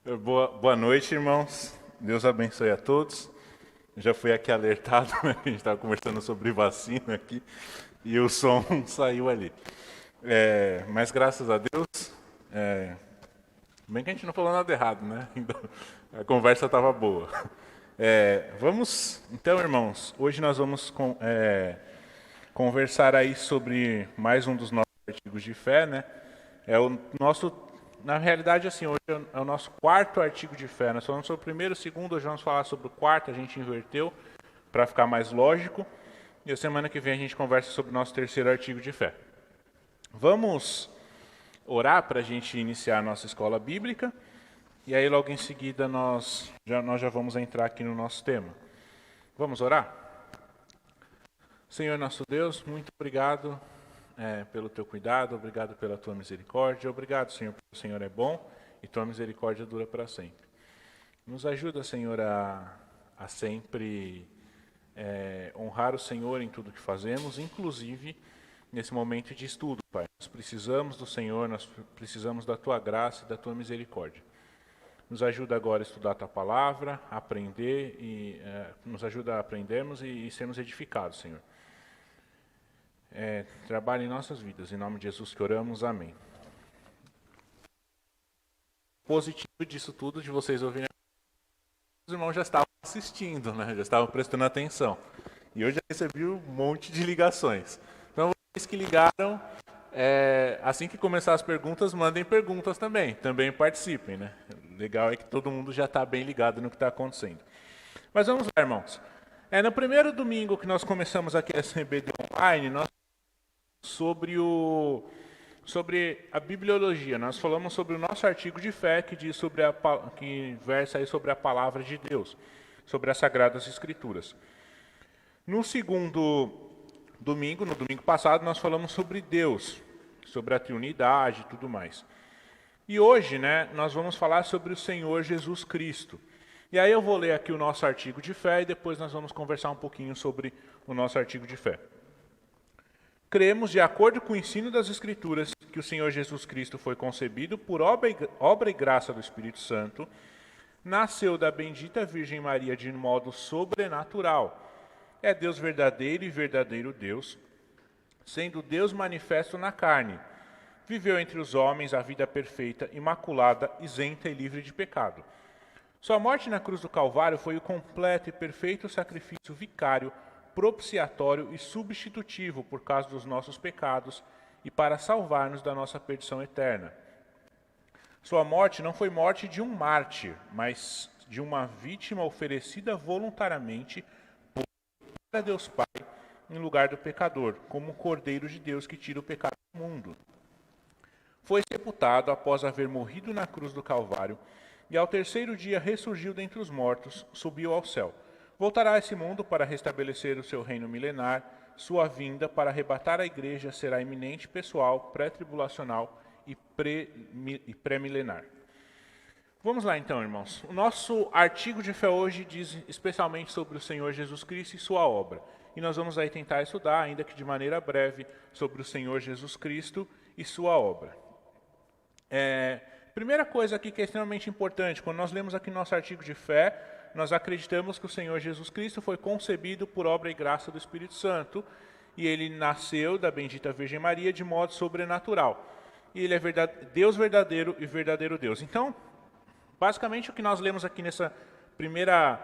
Boa noite, irmãos. Deus abençoe a todos. Já fui aqui alertado, né? A gente estava conversando sobre vacina aqui e o som saiu ali. Mas graças a Deus, bem que a gente não falou nada errado, né? Então, a conversa estava boa. Vamos, então, irmãos, hoje nós vamos conversar aí sobre mais um dos nossos artigos de fé, né? É o nosso, na realidade, assim, hoje é o nosso quarto artigo de fé. Nós falamos sobre o primeiro, o segundo, hoje vamos falar sobre o quarto, a gente inverteu para ficar mais lógico. E a semana que vem a gente conversa sobre o nosso terceiro artigo de fé. Vamos orar para a gente iniciar a nossa escola bíblica. E aí logo em seguida nós já vamos entrar aqui no nosso tema. Vamos orar? Senhor nosso Deus, muito obrigado pelo teu cuidado, obrigado pela tua misericórdia, obrigado, Senhor, porque o Senhor é bom e tua misericórdia dura para sempre. Nos ajuda, Senhor, a sempre honrar o Senhor em tudo que fazemos, inclusive nesse momento de estudo, Pai. Nós precisamos do Senhor, nós precisamos da tua graça e da tua misericórdia. Nos ajuda agora a estudar a tua palavra, a aprender e nos ajuda a aprendermos e sermos edificados, Senhor. Trabalhe em nossas vidas. Em nome de Jesus que oramos. Amém. O positivo disso tudo, de vocês ouvirem, os irmãos já estavam assistindo, né? Já estavam prestando atenção. E eu já recebi um monte de ligações. Então, vocês que ligaram, assim que começar as perguntas, mandem perguntas também. Também participem, né? O legal é que todo mundo já está bem ligado no que está acontecendo. Mas vamos lá, irmãos. No primeiro domingo que nós começamos aqui a SBD Online, nós sobre a bibliologia. Nós falamos sobre o nosso artigo de fé que diz que versa aí sobre a palavra de Deus, sobre as sagradas escrituras. No segundo domingo, no domingo passado, nós falamos sobre Deus, sobre a triunidade e tudo mais. E hoje, né, nós vamos falar sobre o Senhor Jesus Cristo. E aí eu vou ler aqui o nosso artigo de fé e depois nós vamos conversar um pouquinho sobre o nosso artigo de fé. Cremos, de acordo com o ensino das Escrituras, que o Senhor Jesus Cristo foi concebido por obra e graça do Espírito Santo, nasceu da bendita Virgem Maria de modo sobrenatural. É Deus verdadeiro e verdadeiro Deus, sendo Deus manifesto na carne. Viveu entre os homens a vida perfeita, imaculada, isenta e livre de pecado. Sua morte na cruz do Calvário foi o completo e perfeito sacrifício vicário, propiciatório e substitutivo por causa dos nossos pecados e para salvar-nos da nossa perdição eterna. Sua morte não foi morte de um mártir, mas de uma vítima oferecida voluntariamente para Deus Pai em lugar do pecador, como o Cordeiro de Deus que tira o pecado do mundo. Foi sepultado após haver morrido na cruz do Calvário e ao terceiro dia ressurgiu dentre os mortos, subiu ao céu. Voltará a esse mundo para restabelecer o seu reino milenar. Sua vinda para arrebatar a igreja será iminente, pessoal, pré-tribulacional e pré-milenar. Vamos lá então, irmãos. O nosso artigo de fé hoje diz especialmente sobre o Senhor Jesus Cristo e sua obra. E nós vamos aí tentar estudar, ainda que de maneira breve, sobre o Senhor Jesus Cristo e sua obra. Primeira coisa aqui que é extremamente importante, quando nós lemos aqui nosso artigo de fé, nós acreditamos que o Senhor Jesus Cristo foi concebido por obra e graça do Espírito Santo e ele nasceu da bendita Virgem Maria de modo sobrenatural. E ele é Deus verdadeiro e verdadeiro Deus. Então, basicamente o que nós lemos aqui nessa primeira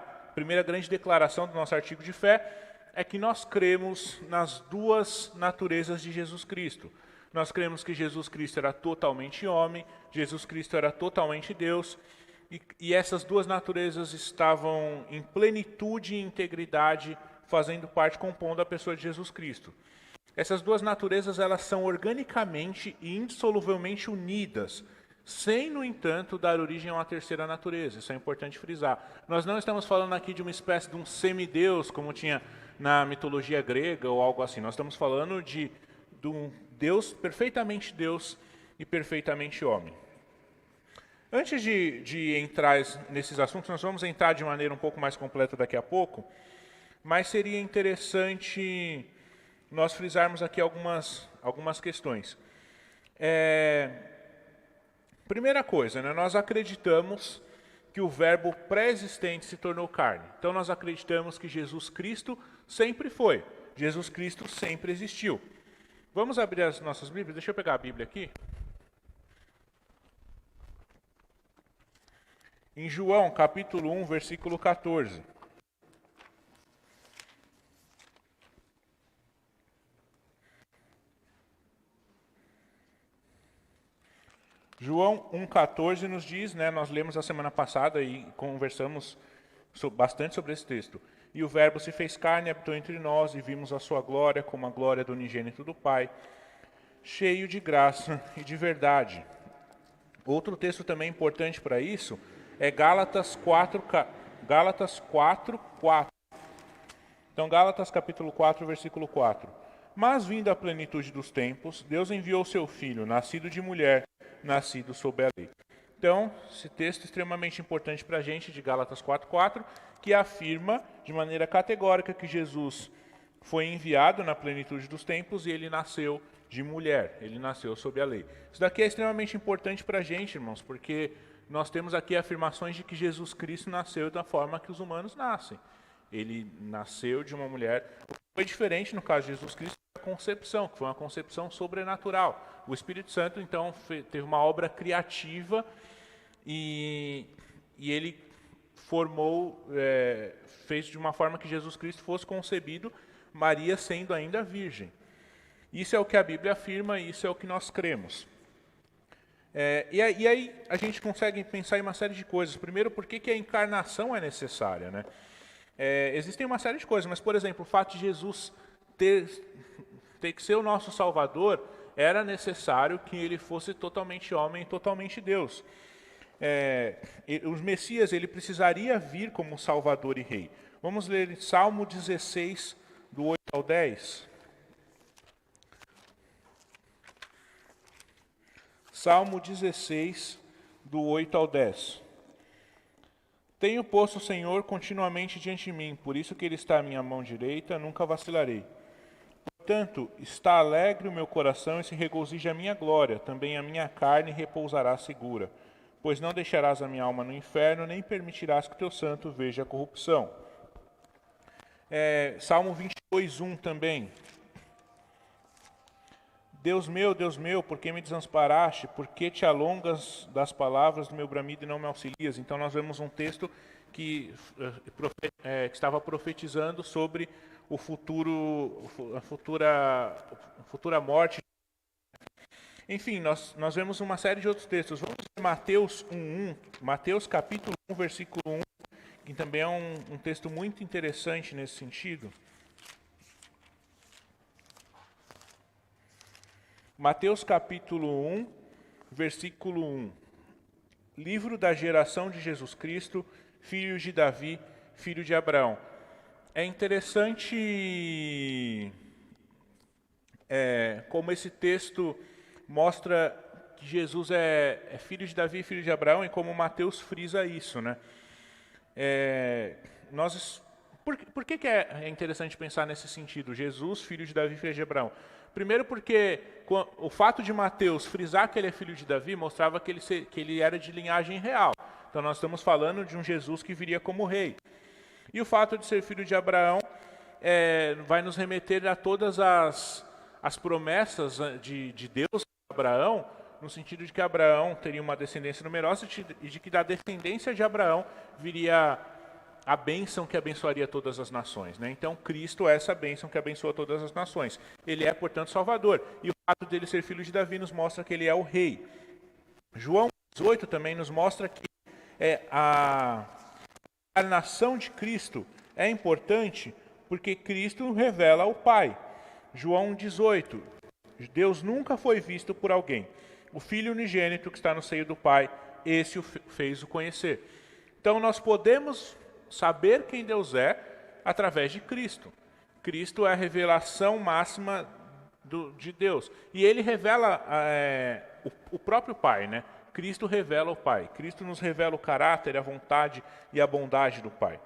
grande declaração do nosso artigo de fé é que nós cremos nas duas naturezas de Jesus Cristo. Nós cremos que Jesus Cristo era totalmente homem, Jesus Cristo era totalmente Deus, e essas duas naturezas estavam em plenitude e integridade, fazendo parte, compondo a pessoa de Jesus Cristo. Essas duas naturezas, elas são organicamente e indissoluvelmente unidas, sem, no entanto, dar origem a uma terceira natureza. Isso é importante frisar. Nós não estamos falando aqui de uma espécie de um semideus, como tinha na mitologia grega ou algo assim. Nós estamos falando de um Deus e perfeitamente homem. Antes de entrar nesses assuntos, nós vamos entrar de maneira um pouco mais completa daqui a pouco, mas seria interessante nós frisarmos aqui algumas questões. Primeira coisa, né, nós acreditamos que o verbo pré-existente se tornou carne. Então nós acreditamos que Jesus Cristo sempre foi. Jesus Cristo sempre existiu. Vamos abrir as nossas Bíblias? Deixa eu pegar a Bíblia aqui. Em João, capítulo 1, versículo 14. João 1,14 nos diz, nós lemos a semana passada e conversamos bastante sobre esse texto. E o verbo se fez carne, habitou entre nós, e vimos a sua glória como a glória do unigênito do Pai, cheio de graça e de verdade. Outro texto também importante para isso é Gálatas 4, 4. Então, Gálatas capítulo 4, versículo 4. Mas, vindo a plenitude dos tempos, Deus enviou seu Filho, nascido de mulher, nascido sob a lei. Então, esse texto é extremamente importante para a gente, de Gálatas 4,4, que afirma de maneira categórica que Jesus foi enviado na plenitude dos tempos e ele nasceu de mulher, ele nasceu sob a lei. Isso daqui é extremamente importante para a gente, irmãos, porque nós temos aqui afirmações de que Jesus Cristo nasceu da forma que os humanos nascem. Ele nasceu de uma mulher. O que foi diferente no caso de Jesus Cristo foi a concepção, que foi uma concepção sobrenatural. O Espírito Santo, então, teve uma obra criativa e ele formou, fez de uma forma que Jesus Cristo fosse concebido, Maria sendo ainda virgem. Isso é o que a Bíblia afirma e isso é o que nós cremos. E aí a gente consegue pensar em uma série de coisas. Primeiro, por que a encarnação é necessária, né? Existem uma série de coisas, mas, por exemplo, o fato de Jesus ter que ser o nosso Salvador, era necessário que ele fosse totalmente homem e totalmente Deus. O Messias, ele precisaria vir como Salvador e Rei. Vamos ler Salmo 16, do 8 ao 10. Salmo 16, do 8 ao 10. Tenho posto o Senhor continuamente diante de mim, por isso que ele está à minha mão direita, nunca vacilarei. Portanto, está alegre o meu coração e se regozija a minha glória, também a minha carne repousará segura. Pois não deixarás a minha alma no inferno, nem permitirás que o teu santo veja a corrupção. Salmo 22, 1 também. Deus meu, por que me desamparaste? Por que te alongas das palavras do meu bramido e não me auxilias? Então nós vemos um texto que estava profetizando sobre a futura morte. Enfim, nós vemos uma série de outros textos. Vamos ler Mateus 1:1, Mateus capítulo 1, versículo 1, que também é um texto muito interessante nesse sentido. Mateus capítulo 1, versículo 1. Livro da geração de Jesus Cristo, filho de Davi, filho de Abraão. É interessante como esse texto mostra que Jesus é filho de Davi, filho de Abraão, e como Mateus frisa isso, né? Por que é interessante pensar nesse sentido? Jesus, filho de Davi, filho de Abraão. Primeiro porque o fato de Mateus frisar que ele é filho de Davi mostrava que ele era de linhagem real. Então nós estamos falando de um Jesus que viria como rei. E o fato de ser filho de Abraão vai nos remeter a todas as promessas de Deus a Abraão, no sentido de que Abraão teria uma descendência numerosa e de que da descendência de Abraão viria a bênção que abençoaria todas as nações, né? Então, Cristo é essa bênção que abençoa todas as nações. Ele é, portanto, Salvador. E o fato dele ser filho de Davi nos mostra que ele é o rei. João 18 também nos mostra que a encarnação de Cristo é importante porque Cristo revela o Pai. João 18. Deus nunca foi visto por alguém. O Filho unigênito que está no seio do Pai, esse o fez o conhecer. Então, nós podemos saber quem Deus é através de Cristo. Cristo é a revelação máxima de Deus. E ele revela o próprio Pai, né? Cristo revela o Pai. Cristo nos revela o caráter, a vontade e a bondade do Pai.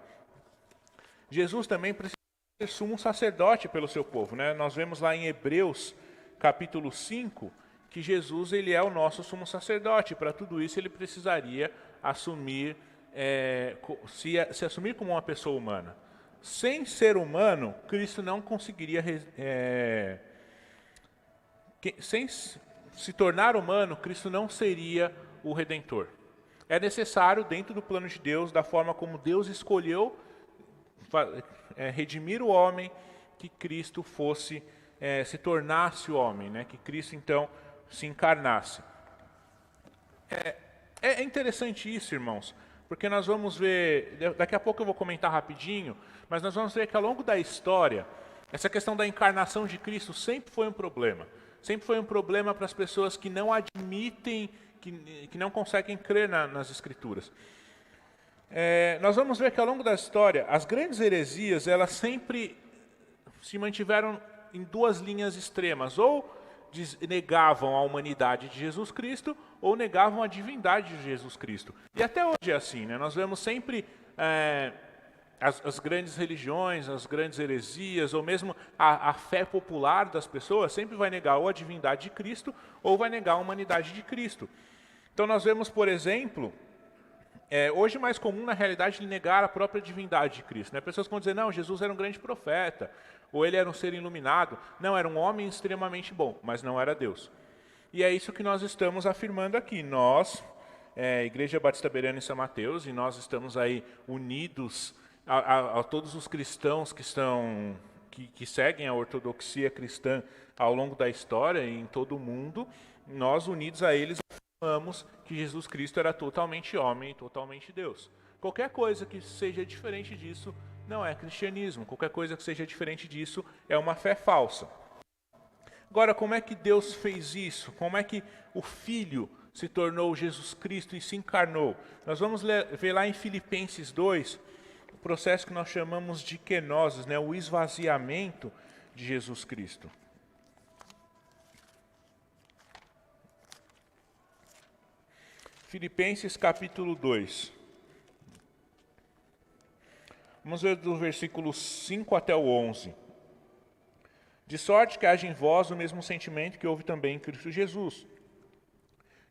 Jesus também precisa ser sumo sacerdote pelo seu povo, né? Nós vemos lá em Hebreus, capítulo 5, que Jesus ele é o nosso sumo sacerdote. Para tudo isso ele precisaria assumir se assumir como uma pessoa humana. Sem ser humano, Cristo não conseguiria... sem se tornar humano, Cristo não seria o Redentor. É necessário, dentro do plano de Deus, da forma como Deus escolheu redimir o homem, que Cristo fosse, se tornasse o homem, né? Que Cristo, então, se encarnasse. É interessante isso, irmãos, porque nós vamos ver, daqui a pouco eu vou comentar rapidinho, mas nós vamos ver que ao longo da história, essa questão da encarnação de Cristo sempre foi um problema. Sempre foi um problema para as pessoas que não admitem, que não conseguem crer nas Escrituras. Nós vamos ver que ao longo da história, as grandes heresias, elas sempre se mantiveram em duas linhas extremas. Ou negavam a humanidade de Jesus Cristo, ou negavam a divindade de Jesus Cristo. E até hoje é assim, né? Nós vemos sempre as grandes religiões, as grandes heresias, ou mesmo a fé popular das pessoas, sempre vai negar ou a divindade de Cristo, ou vai negar a humanidade de Cristo. Então nós vemos, por exemplo, hoje mais comum na realidade negar a própria divindade de Cristo. Né? Pessoas vão dizer, não, Jesus era um grande profeta, ou ele era um ser iluminado. Não, era um homem extremamente bom, mas não era Deus. E é isso que nós estamos afirmando aqui. Nós, Igreja Batista Bereana em São Mateus, e nós estamos aí unidos a todos os cristãos que seguem a ortodoxia cristã ao longo da história e em todo o mundo, nós unidos a eles afirmamos que Jesus Cristo era totalmente homem e totalmente Deus. Qualquer coisa que seja diferente disso não é cristianismo. Qualquer coisa que seja diferente disso é uma fé falsa. Agora, como é que Deus fez isso? Como é que o Filho se tornou Jesus Cristo e se encarnou? Nós vamos ver lá em Filipenses 2, o processo que nós chamamos de kenosis, né? O esvaziamento de Jesus Cristo. Filipenses capítulo 2. Vamos ver do versículo 5 até o 11. De sorte que haja em vós o mesmo sentimento que houve também em Cristo Jesus,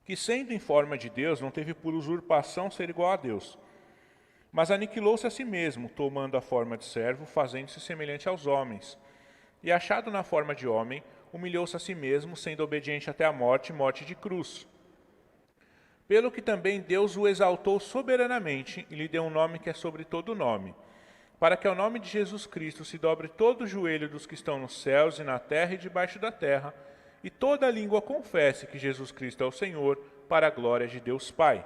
que sendo em forma de Deus, não teve por usurpação ser igual a Deus, mas aniquilou-se a si mesmo, tomando a forma de servo, fazendo-se semelhante aos homens. E achado na forma de homem, humilhou-se a si mesmo, sendo obediente até a morte, morte de cruz. Pelo que também Deus o exaltou soberanamente e lhe deu um nome que é sobre todo nome, para que ao nome de Jesus Cristo se dobre todo o joelho dos que estão nos céus e na terra e debaixo da terra, e toda língua confesse que Jesus Cristo é o Senhor, para a glória de Deus Pai.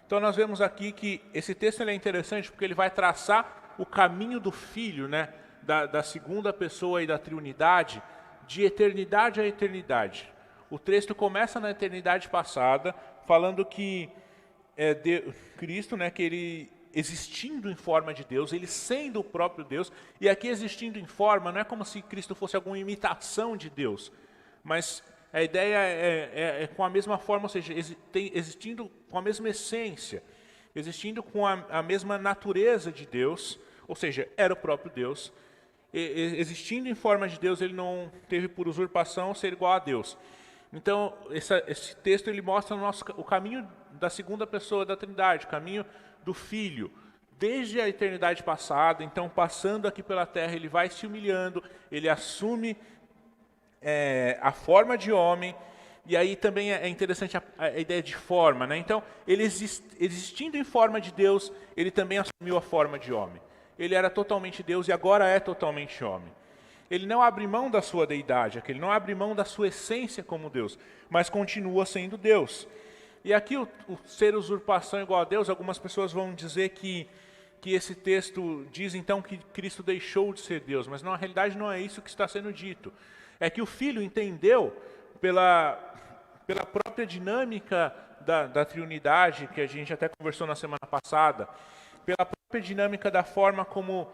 Então nós vemos aqui que esse texto é interessante porque ele vai traçar o caminho do Filho, né, da segunda pessoa e da Trindade, de eternidade a eternidade. O texto começa na eternidade passada, falando que Cristo, né, que ele existindo em forma de Deus, ele sendo o próprio Deus, e aqui existindo em forma, não é como se Cristo fosse alguma imitação de Deus, mas a ideia é com a mesma forma, ou seja, existindo com a mesma essência, existindo com a mesma natureza de Deus, ou seja, era o próprio Deus, existindo em forma de Deus, ele não teve por usurpação ser igual a Deus. Então, esse texto ele mostra o caminho da segunda pessoa da Trindade, o caminho do Filho, desde a eternidade passada. Então, passando aqui pela terra, ele vai se humilhando, ele assume a forma de homem, e aí também é interessante a ideia de forma, né? Então, ele existindo em forma de Deus, ele também assumiu a forma de homem. Ele era totalmente Deus e agora é totalmente homem. Ele não abre mão da sua deidade, ele não abre mão da sua essência como Deus, mas continua sendo Deus. E aqui o ser usurpação igual a Deus, algumas pessoas vão dizer que esse texto diz então que Cristo deixou de ser Deus, mas na realidade não é isso que está sendo dito. É que o Filho entendeu pela própria dinâmica da Trindade, que a gente até conversou na semana passada, pela própria dinâmica da forma como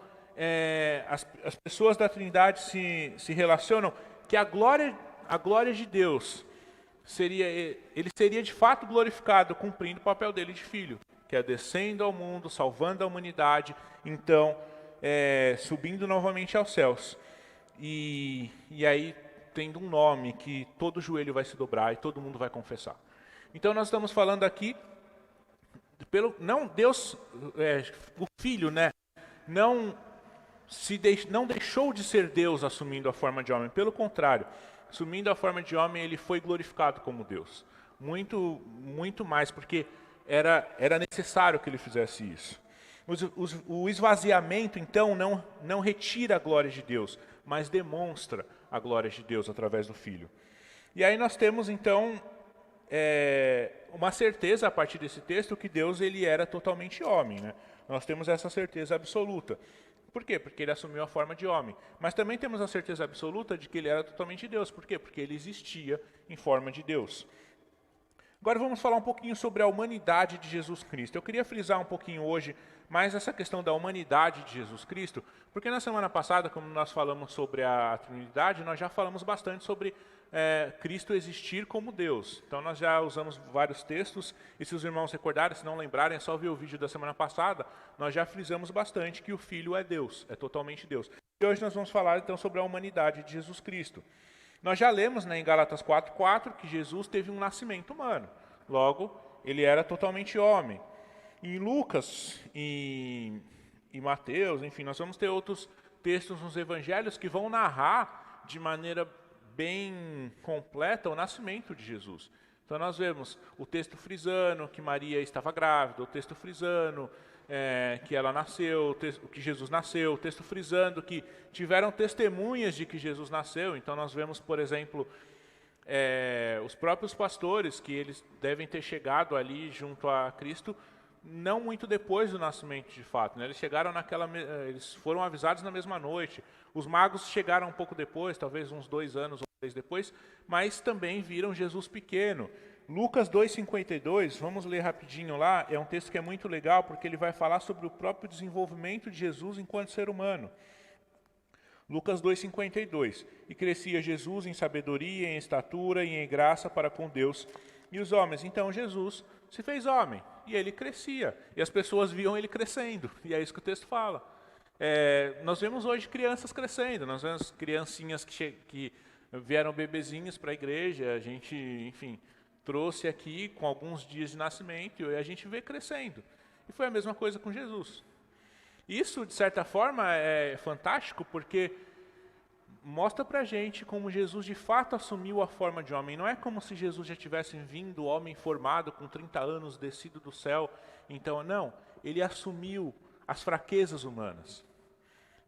as pessoas da Trindade se relacionam, que a glória de Deus ele seria de fato glorificado, cumprindo o papel dele de filho, que é descendo ao mundo, salvando a humanidade, então subindo novamente aos céus. E aí tendo um nome que todo joelho vai se dobrar e todo mundo vai confessar. Então nós estamos falando aqui, Não Deus, o Filho, né, não deixou de ser Deus assumindo a forma de homem. Pelo contrário, assumindo a forma de homem, ele foi glorificado como Deus. Muito, muito mais, porque era necessário que ele fizesse isso. O esvaziamento, então, não retira a glória de Deus, mas demonstra a glória de Deus através do Filho. E aí nós temos, então, uma certeza a partir desse texto que Deus ele era totalmente homem, né? Nós temos essa certeza absoluta. Por quê? Porque ele assumiu a forma de homem. Mas também temos a certeza absoluta de que ele era totalmente Deus. Por quê? Porque ele existia em forma de Deus. Agora vamos falar um pouquinho sobre a humanidade de Jesus Cristo. Eu queria frisar um pouquinho hoje mais essa questão da humanidade de Jesus Cristo, porque na semana passada, como nós falamos sobre a Trindade, nós já falamos bastante sobre Cristo existir como Deus. Então nós já usamos vários textos, e se os irmãos recordarem, se não lembrarem, é só ver o vídeo da semana passada, nós já frisamos bastante que o Filho é Deus, é totalmente Deus. E hoje nós vamos falar então sobre a humanidade de Jesus Cristo. Nós já lemos, né, em Gálatas 4:4 que Jesus teve um nascimento humano, logo ele era totalmente homem. Em Lucas e Mateus, enfim, nós vamos ter outros textos nos evangelhos que vão narrar de maneira bem completa o nascimento de Jesus. Então nós vemos o texto frisando que Maria estava grávida, o texto frisando que ela nasceu, que Jesus nasceu, o texto frisando que tiveram testemunhas de que Jesus nasceu. Então nós vemos, por exemplo, os próprios pastores, que eles devem ter chegado ali junto a Cristo não muito depois do nascimento de fato, né? Eles foram avisados na mesma noite. Os magos chegaram um pouco depois, talvez uns 2 anos ou 3 depois, mas também viram Jesus pequeno. Lucas 2:52, vamos ler rapidinho lá, é um texto que é muito legal, porque ele vai falar sobre o próprio desenvolvimento de Jesus enquanto ser humano. Lucas 2:52, e crescia Jesus em sabedoria, em estatura e em graça para com Deus e os homens. Então Jesus se fez homem, e ele crescia, e as pessoas viam ele crescendo, e é isso que o texto fala. Nós vemos hoje crianças crescendo, nós vemos criancinhas que vieram bebezinhos para a igreja, a gente, enfim, trouxe aqui com alguns dias de nascimento, e a gente vê crescendo. E foi a mesma coisa com Jesus. Isso, de certa forma, é fantástico, porque mostra pra gente como Jesus de fato assumiu a forma de homem. Não é como se Jesus já tivesse vindo homem formado com 30 anos, descido do céu. Então, não. Ele assumiu as fraquezas humanas.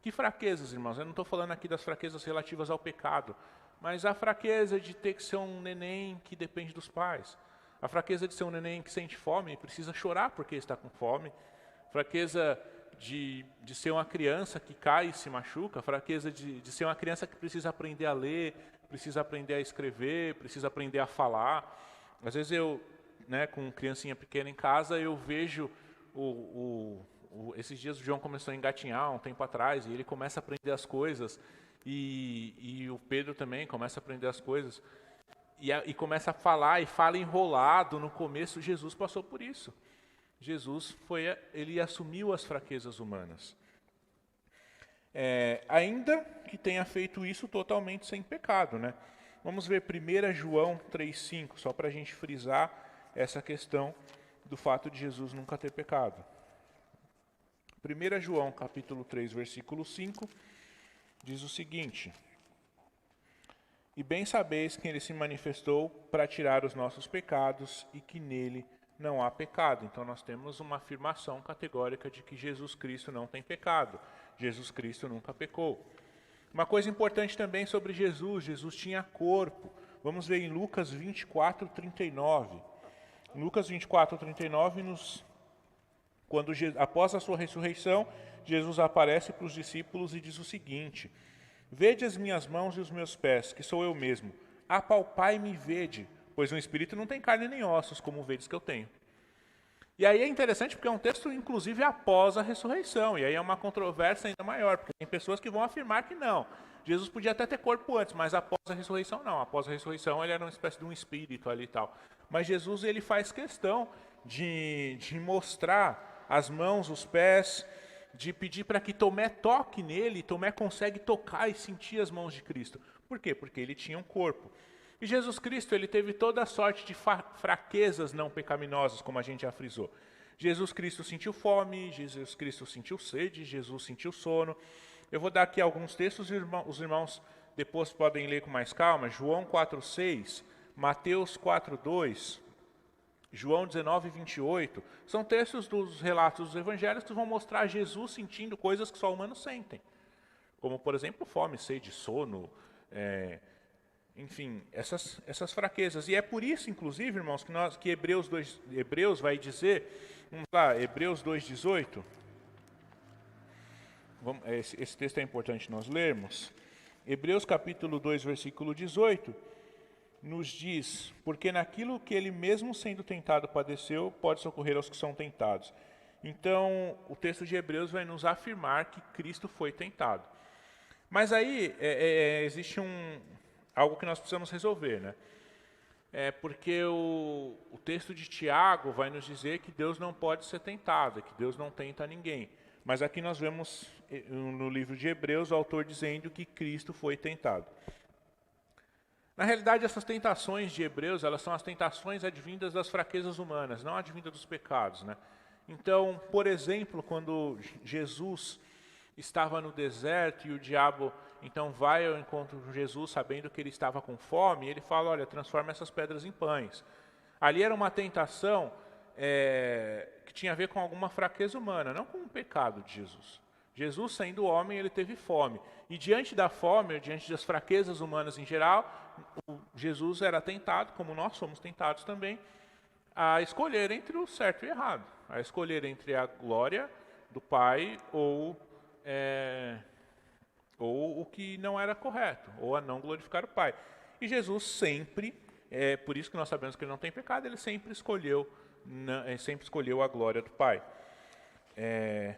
Que fraquezas, irmãos? Eu não estou falando aqui das fraquezas relativas ao pecado, mas a fraqueza de ter que ser um neném que depende dos pais. A fraqueza de ser um neném que sente fome e precisa chorar porque está com fome. Fraqueza de ser uma criança que cai e se machuca, a fraqueza de ser uma criança que precisa aprender a ler, precisa aprender a escrever, precisa aprender a falar. Às vezes eu, né, com criancinha pequena em casa, eu vejo esses dias o João começou a engatinhar um tempo atrás, e ele começa a aprender as coisas, e o Pedro também começa a aprender as coisas, e começa a falar, e fala enrolado. No começo, Jesus passou por isso. Jesus ele assumiu as fraquezas humanas. Ainda que tenha feito isso totalmente sem pecado, né? Vamos ver 1 João 3,5, só para a gente frisar essa questão do fato de Jesus nunca ter pecado. 1 João capítulo 3, versículo 5, diz o seguinte: e bem sabeis que ele se manifestou para tirar os nossos pecados, e que nele não há pecado. Então nós temos uma afirmação categórica de que Jesus Cristo não tem pecado. Jesus Cristo nunca pecou. Uma coisa importante também sobre Jesus: Jesus tinha corpo. Vamos ver em Lucas 24:39. Lucas 24:39, após a sua ressurreição, Jesus aparece para os discípulos e diz o seguinte: vede as minhas mãos e os meus pés, que sou eu mesmo. Apalpai-me e vede, pois no espírito não tem carne nem ossos, como vedes que eu tenho. E aí é interessante porque é um texto, inclusive, após a ressurreição. E aí é uma controvérsia ainda maior, porque tem pessoas que vão afirmar que não. Jesus podia até ter corpo antes, mas após a ressurreição não. Após a ressurreição ele era uma espécie de um espírito ali e tal. Mas Jesus, ele faz questão de mostrar as mãos, os pés, de pedir para que Tomé toque nele, e Tomé consegue tocar e sentir as mãos de Cristo. Por quê? Porque ele tinha um corpo. E Jesus Cristo, ele teve toda a sorte de fraquezas não pecaminosas, como a gente já frisou. Jesus Cristo sentiu fome, Jesus Cristo sentiu sede, Jesus sentiu sono. Eu vou dar aqui alguns textos, os irmãos depois podem ler com mais calma. João 4,6, Mateus 4,2, João 19:28. São textos dos relatos dos evangelhos que vão mostrar Jesus sentindo coisas que só humanos sentem. Como, por exemplo, fome, sede, sono, enfim, essas fraquezas. E é por isso, inclusive, irmãos, que Hebreus vai dizer, vamos lá, Hebreus 2,18. Esse texto é importante nós lermos. Hebreus capítulo 2, versículo 18, nos diz: porque naquilo que ele mesmo sendo tentado padeceu, pode socorrer aos que são tentados. Então, o texto de Hebreus vai nos afirmar que Cristo foi tentado. Mas aí existe algo que nós precisamos resolver, né? Porque o texto de Tiago vai nos dizer que Deus não pode ser tentado, que Deus não tenta ninguém. Mas aqui nós vemos no livro de Hebreus o autor dizendo que Cristo foi tentado. Na realidade, essas tentações de Hebreus, elas são as tentações advindas das fraquezas humanas, não advindas dos pecados, né? Então, por exemplo, quando Jesus estava no deserto e o diabo então vai ao encontro de Jesus sabendo que ele estava com fome, e ele fala, olha, transforma essas pedras em pães. Ali era uma tentação que tinha a ver com alguma fraqueza humana, não com o pecado de Jesus. Jesus, sendo homem, ele teve fome. E diante da fome, diante das fraquezas humanas em geral, Jesus era tentado, como nós somos tentados também, a escolher entre o certo e o errado. A escolher entre a glória do Pai ou o que não era correto, ou a não glorificar o Pai. E Jesus sempre, por isso que nós sabemos que ele não tem pecado, ele sempre escolheu a glória do Pai.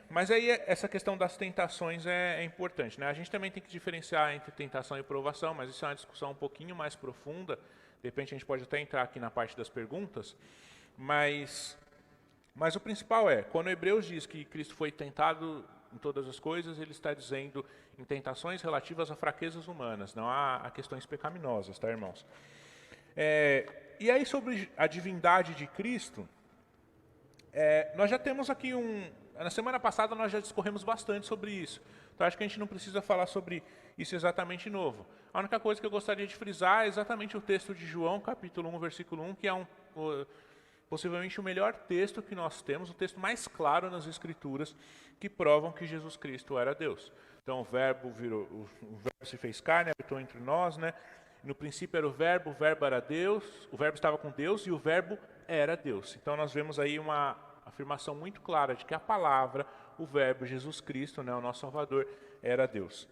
Mas aí essa questão das tentações é importante, né? A gente também tem que diferenciar entre tentação e provação, mas isso é uma discussão um pouquinho mais profunda. De repente a gente pode até entrar aqui na parte das perguntas, mas o principal quando Hebreus diz que Cristo foi tentado em todas as coisas, ele está dizendo em tentações relativas a fraquezas humanas, não a questões pecaminosas, tá, irmãos? E aí sobre a divindade de Cristo, nós já temos aqui na semana passada nós já discorremos bastante sobre isso. Então acho que a gente não precisa falar sobre isso exatamente de novo. A única coisa que eu gostaria de frisar é exatamente o texto de João, capítulo 1, versículo 1, que é possivelmente o melhor texto que nós temos, o texto mais claro nas Escrituras, que provam que Jesus Cristo era Deus. Então o verbo se fez carne, habitou entre nós, né? No princípio era o verbo era Deus, o verbo estava com Deus e o verbo era Deus. Então nós vemos aí uma afirmação muito clara de que a palavra, o verbo, Jesus Cristo, né, o nosso Salvador, era Deus.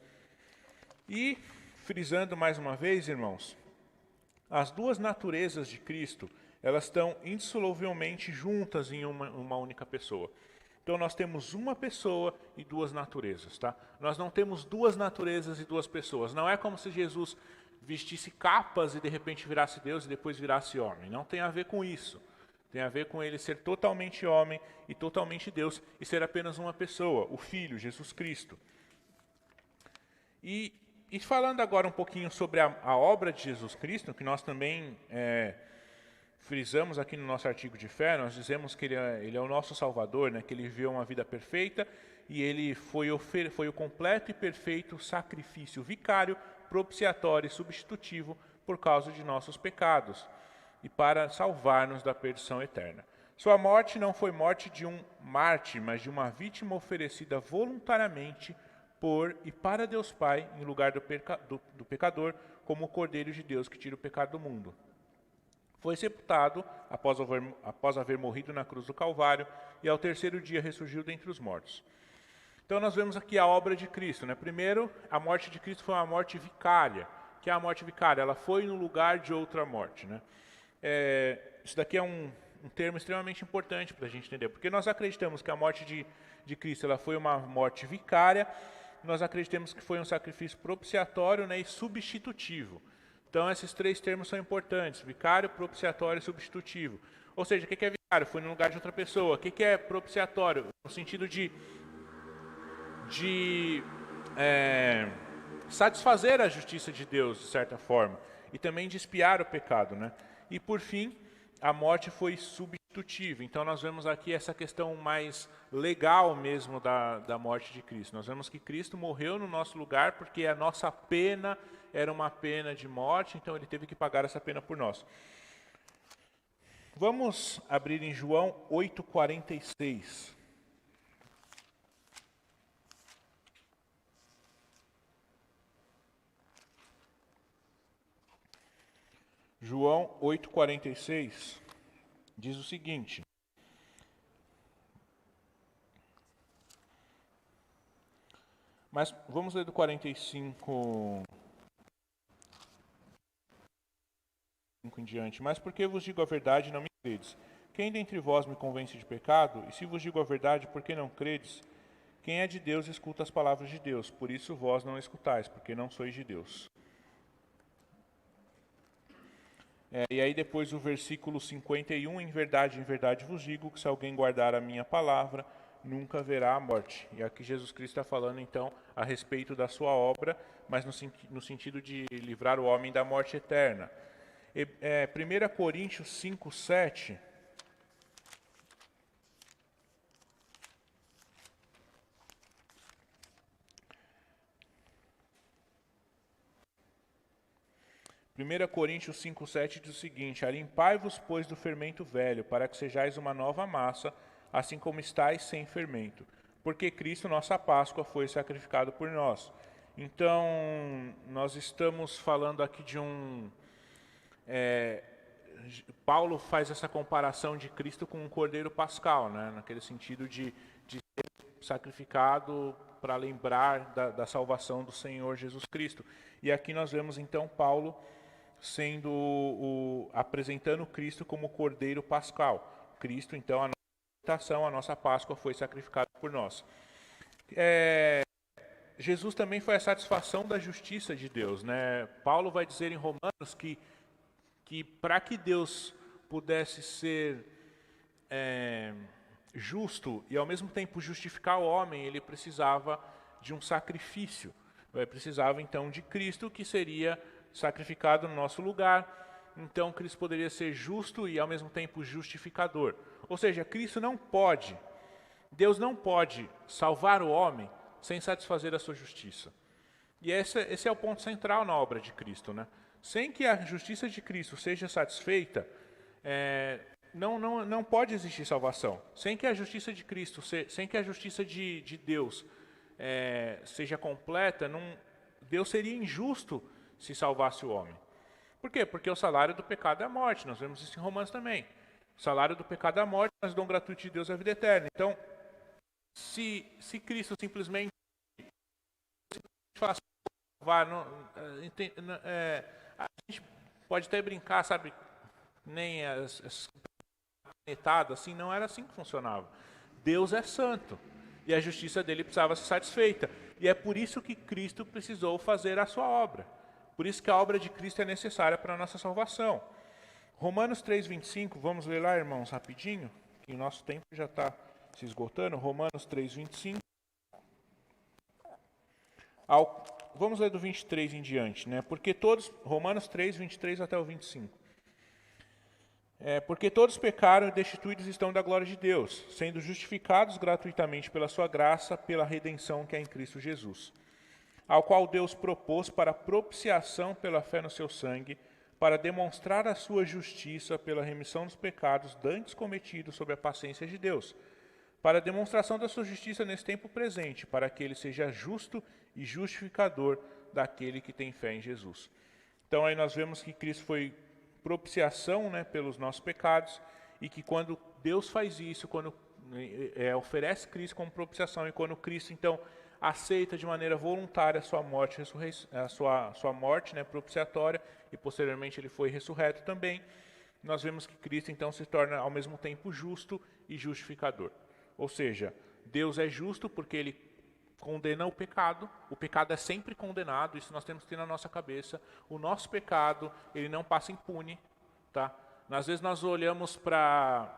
E, frisando mais uma vez, irmãos, as duas naturezas de Cristo, elas estão indissoluvelmente juntas em uma única pessoa. Então nós temos uma pessoa e duas naturezas, tá? Nós não temos duas naturezas e duas pessoas. Não é como se Jesus vestisse capas e de repente virasse Deus e depois virasse homem. Não tem a ver com isso. Tem a ver com ele ser totalmente homem e totalmente Deus e ser apenas uma pessoa, o Filho, Jesus Cristo. E falando agora um pouquinho sobre a obra de Jesus Cristo, que nós também frisamos aqui no nosso artigo de fé, nós dizemos que ele é o nosso Salvador, né, que ele viveu uma vida perfeita e ele foi o completo e perfeito sacrifício vicário, propiciatório e substitutivo por causa de nossos pecados e para salvar-nos da perdição eterna. Sua morte não foi morte de um mártir, mas de uma vítima oferecida voluntariamente por e para Deus Pai, em lugar do pecador, como o Cordeiro de Deus que tira o pecado do mundo. Foi sepultado após haver morrido na cruz do Calvário e ao terceiro dia ressurgiu dentre os mortos. Então nós vemos aqui a obra de Cristo, né? Primeiro, a morte de Cristo foi uma morte vicária. O que é a morte vicária? Ela foi no lugar de outra morte, né? Isso daqui é um termo extremamente importante para a gente entender, porque nós acreditamos que a morte de Cristo ela foi uma morte vicária, nós acreditamos que foi um sacrifício propiciatório, né, e substitutivo. Então esses três termos são importantes, vicário, propiciatório e substitutivo. Ou seja, o que é vicário? Foi no lugar de outra pessoa. O que é propiciatório? No sentido de satisfazer a justiça de Deus, de certa forma, e também de expiar o pecado, né? E por fim, a morte foi substitutiva. substitutivo. Então nós vemos aqui essa questão mais legal mesmo da morte de Cristo. Nós vemos que Cristo morreu no nosso lugar porque a nossa pena era uma pena de morte, então ele teve que pagar essa pena por nós. Vamos abrir em João 8,46. João 8,46 diz o seguinte: mas vamos ler do 45 em diante. Mas porque vos digo a verdade, não me credes? Quem dentre vós me convence de pecado? E se vos digo a verdade, por que não credes? Quem é de Deus escuta as palavras de Deus, por isso vós não escutais, porque não sois de Deus. E aí depois o versículo 51, em verdade vos digo que se alguém guardar a minha palavra, nunca verá a morte. E aqui Jesus Cristo está falando então a respeito da sua obra, mas no sentido de livrar o homem da morte eterna. 1 Coríntios 5, 7... 1 Coríntios 5,7 diz o seguinte: alimpai-vos, pois, do fermento velho, para que sejais uma nova massa, assim como estáis sem fermento. Porque Cristo, nossa Páscoa, foi sacrificado por nós. Então, nós estamos falando aqui de Paulo faz essa comparação de Cristo com um cordeiro pascal, né? Naquele sentido de ser sacrificado para lembrar da salvação do Senhor Jesus Cristo. E aqui nós vemos então Paulo apresentando Cristo como cordeiro pascal. Cristo, então, a nossa imitação, a nossa Páscoa foi sacrificada por nós. Jesus também foi a satisfação da justiça de Deus, né? Paulo vai dizer em Romanos que para que Deus pudesse ser justo e ao mesmo tempo justificar o homem, ele precisava de um sacrifício. Ele precisava então de Cristo, que seria sacrificado no nosso lugar. Então Cristo poderia ser justo e ao mesmo tempo justificador. Ou seja, Deus não pode salvar o homem sem satisfazer a sua justiça. E esse é o ponto central na obra de Cristo, né? Sem que a justiça de Cristo seja satisfeita, não pode existir salvação. Sem que a justiça de Cristo, sem que a justiça de Deus seja completa, Deus seria injusto se salvasse o homem. Por quê? Porque o salário do pecado é a morte. Nós vemos isso em Romanos também. O salário do pecado é a morte, mas o dom gratuito de Deus é a vida eterna. Então, se Cristo simplesmente faz salvar, a gente pode até brincar, sabe? Nem as planetadas, assim, não era assim que funcionava. Deus é santo e a justiça dele precisava ser satisfeita. E é por isso que Cristo precisou fazer a sua obra. Por isso que a obra de Cristo é necessária para a nossa salvação. Romanos 3,25, vamos ler lá, irmãos, rapidinho, que o nosso tempo já está se esgotando. Romanos 3,25. Vamos ler do 23 em diante, né? Romanos 3, 23 até o 25. Porque todos pecaram e destituídos estão da glória de Deus, sendo justificados gratuitamente pela sua graça, pela redenção que é em Cristo Jesus, ao qual Deus propôs para propiciação pela fé no seu sangue, para demonstrar a sua justiça pela remissão dos pecados dantes cometidos sob a paciência de Deus, para a demonstração da sua justiça nesse tempo presente, para que ele seja justo e justificador daquele que tem fé em Jesus. Então aí nós vemos que Cristo foi propiciação, né, pelos nossos pecados, e que quando Deus faz isso, quando oferece Cristo como propiciação, e quando Cristo então aceita de maneira voluntária a sua morte, a sua morte, né, propiciatória, e posteriormente ele foi ressurreto também, nós vemos que Cristo então se torna ao mesmo tempo justo e justificador. Ou seja, Deus é justo porque ele condena o pecado é sempre condenado, isso nós temos que ter na nossa cabeça. O nosso pecado, ele não passa impune, tá? Às vezes nós olhamos para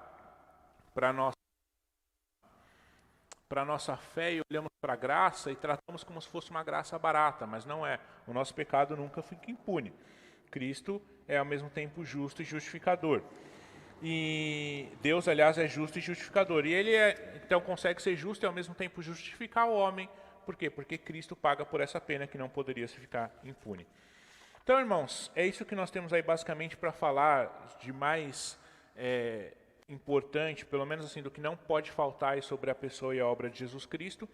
nossa fé e olhamos para a graça e tratamos como se fosse uma graça barata, mas não é. O nosso pecado nunca fica impune. Cristo é ao mesmo tempo justo e justificador. E Deus, aliás, é justo e justificador. E ele então consegue ser justo e ao mesmo tempo justificar o homem. Por quê? Porque Cristo paga por essa pena que não poderia se ficar impune. Então, irmãos, é isso que nós temos aí basicamente para falar de mais importante, pelo menos assim, do que não pode faltar aí sobre a pessoa e a obra de Jesus Cristo.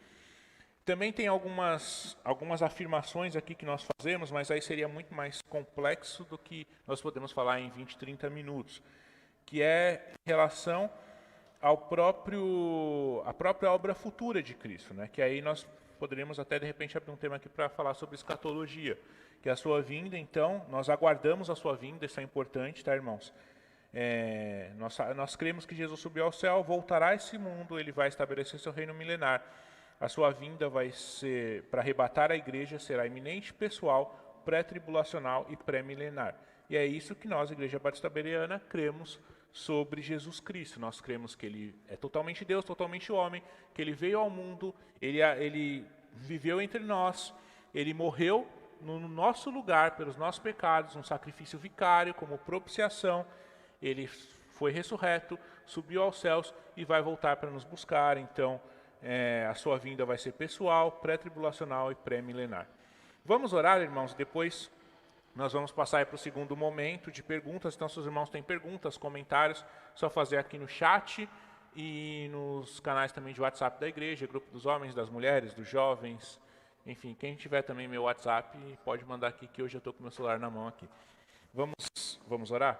Também tem algumas afirmações aqui que nós fazemos, mas aí seria muito mais complexo do que nós podemos falar em 20, 30 minutos, que é em relação à própria obra futura de Cristo, né? Que aí nós poderíamos até de repente abrir um tema aqui para falar sobre escatologia, que é a sua vinda. Então, nós aguardamos a sua vinda, isso é importante, tá, irmãos? Nós cremos que Jesus subiu ao céu, voltará a esse mundo, ele vai estabelecer seu reino milenar. A sua vinda vai ser para arrebatar a igreja, será iminente, pessoal, pré-tribulacional e pré-milenar. E é isso que nós, Igreja Batista Bereana, cremos sobre Jesus Cristo. Nós cremos que ele é totalmente Deus, totalmente homem, que ele veio ao mundo, ele viveu entre nós, ele morreu no nosso lugar pelos nossos pecados, um sacrifício vicário como propiciação. Ele foi ressurreto, subiu aos céus e vai voltar para nos buscar. Então, a sua vinda vai ser pessoal, pré-tribulacional e pré-milenar. Vamos orar, irmãos, depois nós vamos passar para o segundo momento de perguntas. Então, se os irmãos têm perguntas, comentários, só fazer aqui no chat e nos canais também de WhatsApp da igreja, grupo dos homens, das mulheres, dos jovens, enfim, quem tiver também meu WhatsApp, pode mandar aqui que hoje eu estou com meu celular na mão aqui. Vamos orar?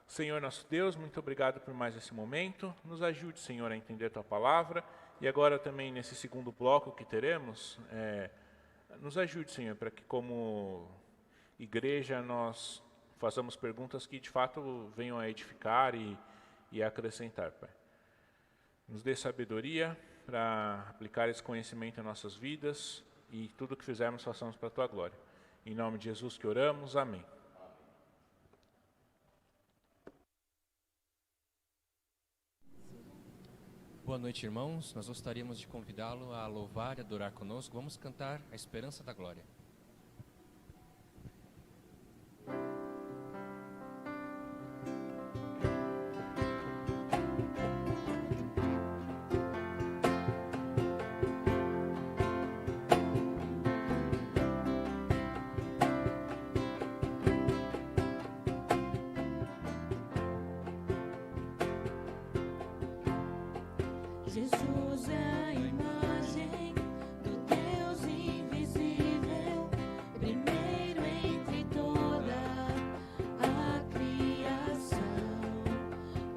Senhor nosso Deus, muito obrigado por mais esse momento. Nos ajude, Senhor, a entender a Tua Palavra. E agora também nesse segundo bloco que teremos, nos ajude, Senhor, para que como igreja nós façamos perguntas que de fato venham a edificar e a acrescentar, Pai. Nos dê sabedoria para aplicar esse conhecimento em nossas vidas e tudo o que fizermos façamos para a Tua glória. Em nome de Jesus que oramos, amém. Boa noite, irmãos. Nós gostaríamos de convidá-lo a louvar e adorar conosco. Vamos cantar a Esperança da Glória. Jesus é a imagem do Deus invisível, primeiro entre toda a criação.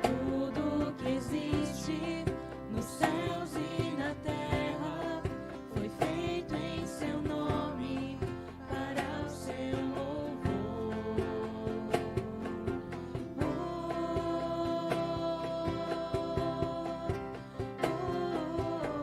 Tudo que existe nos céus e na terra foi feito em seu nome para o seu louvor. Oh, oh, oh.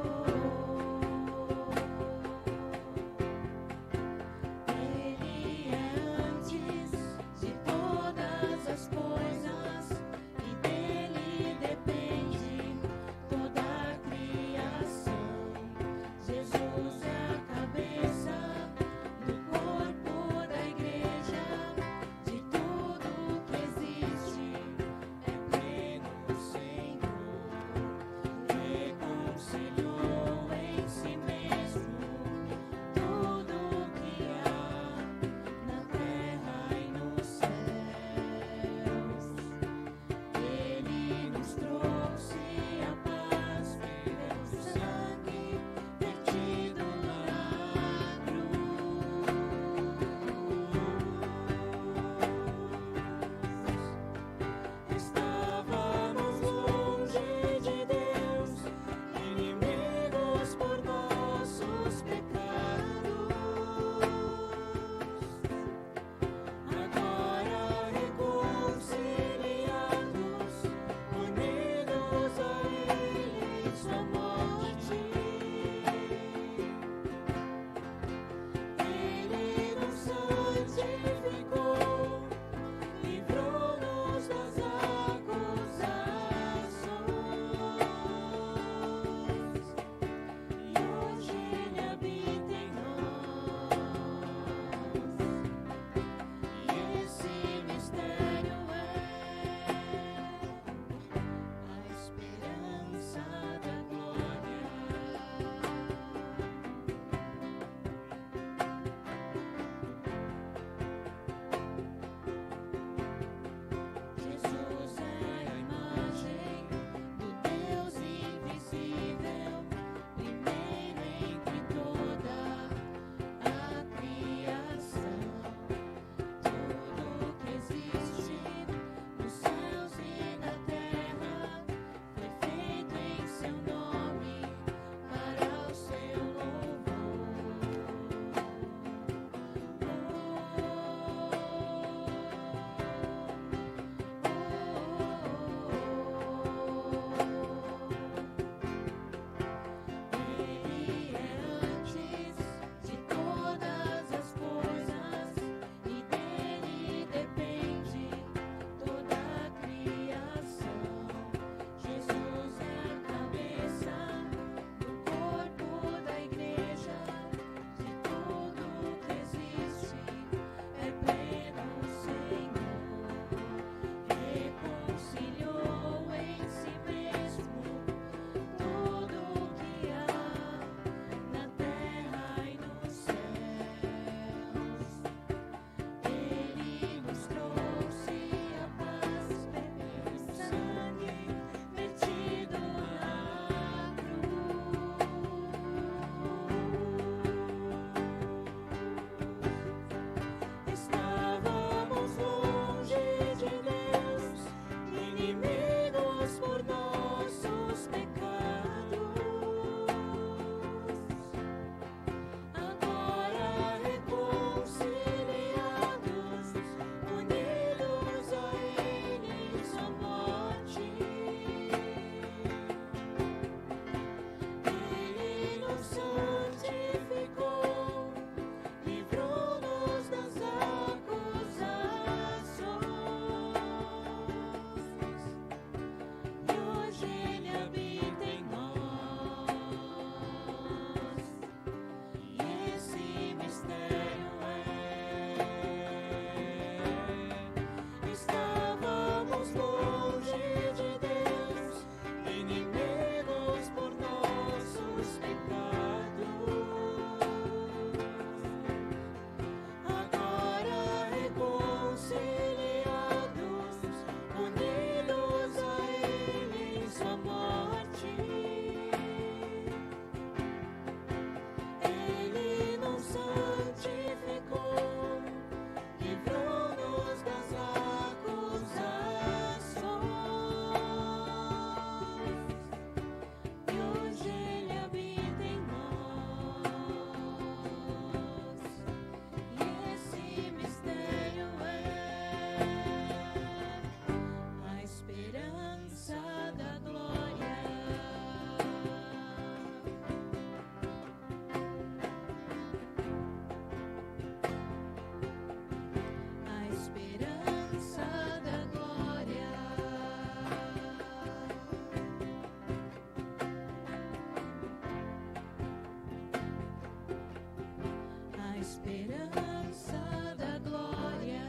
esperança da glória.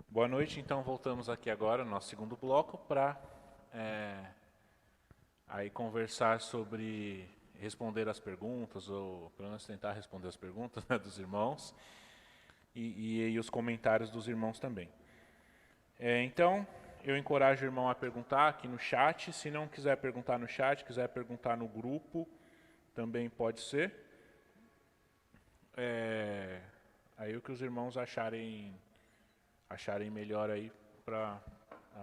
Boa noite, então voltamos aqui agora no nosso segundo bloco para aí conversar sobre responder as perguntas, ou pelo menos tentar responder as perguntas, né, dos irmãos e os comentários dos irmãos também. Então, eu encorajo o irmão a perguntar aqui no chat. Se não quiser perguntar no chat, quiser perguntar no grupo, também pode ser. Aí o que os irmãos acharem melhor aí, para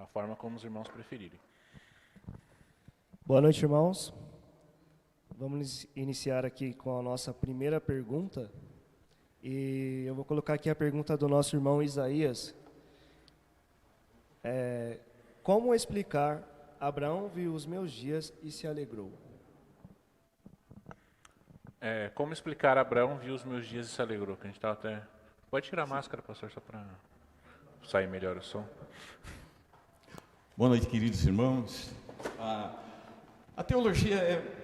a forma como os irmãos preferirem. Boa noite, irmãos. Vamos iniciar aqui com a nossa primeira pergunta. E eu vou colocar aqui a pergunta do nosso irmão Isaías. Como explicar: Abraão viu os meus dias e se alegrou? Como explicar: Abraão viu os meus dias e se alegrou? Que a gente estava até... Pode tirar a máscara, pastor, só para sair melhor o som. Boa noite, queridos irmãos. A teologia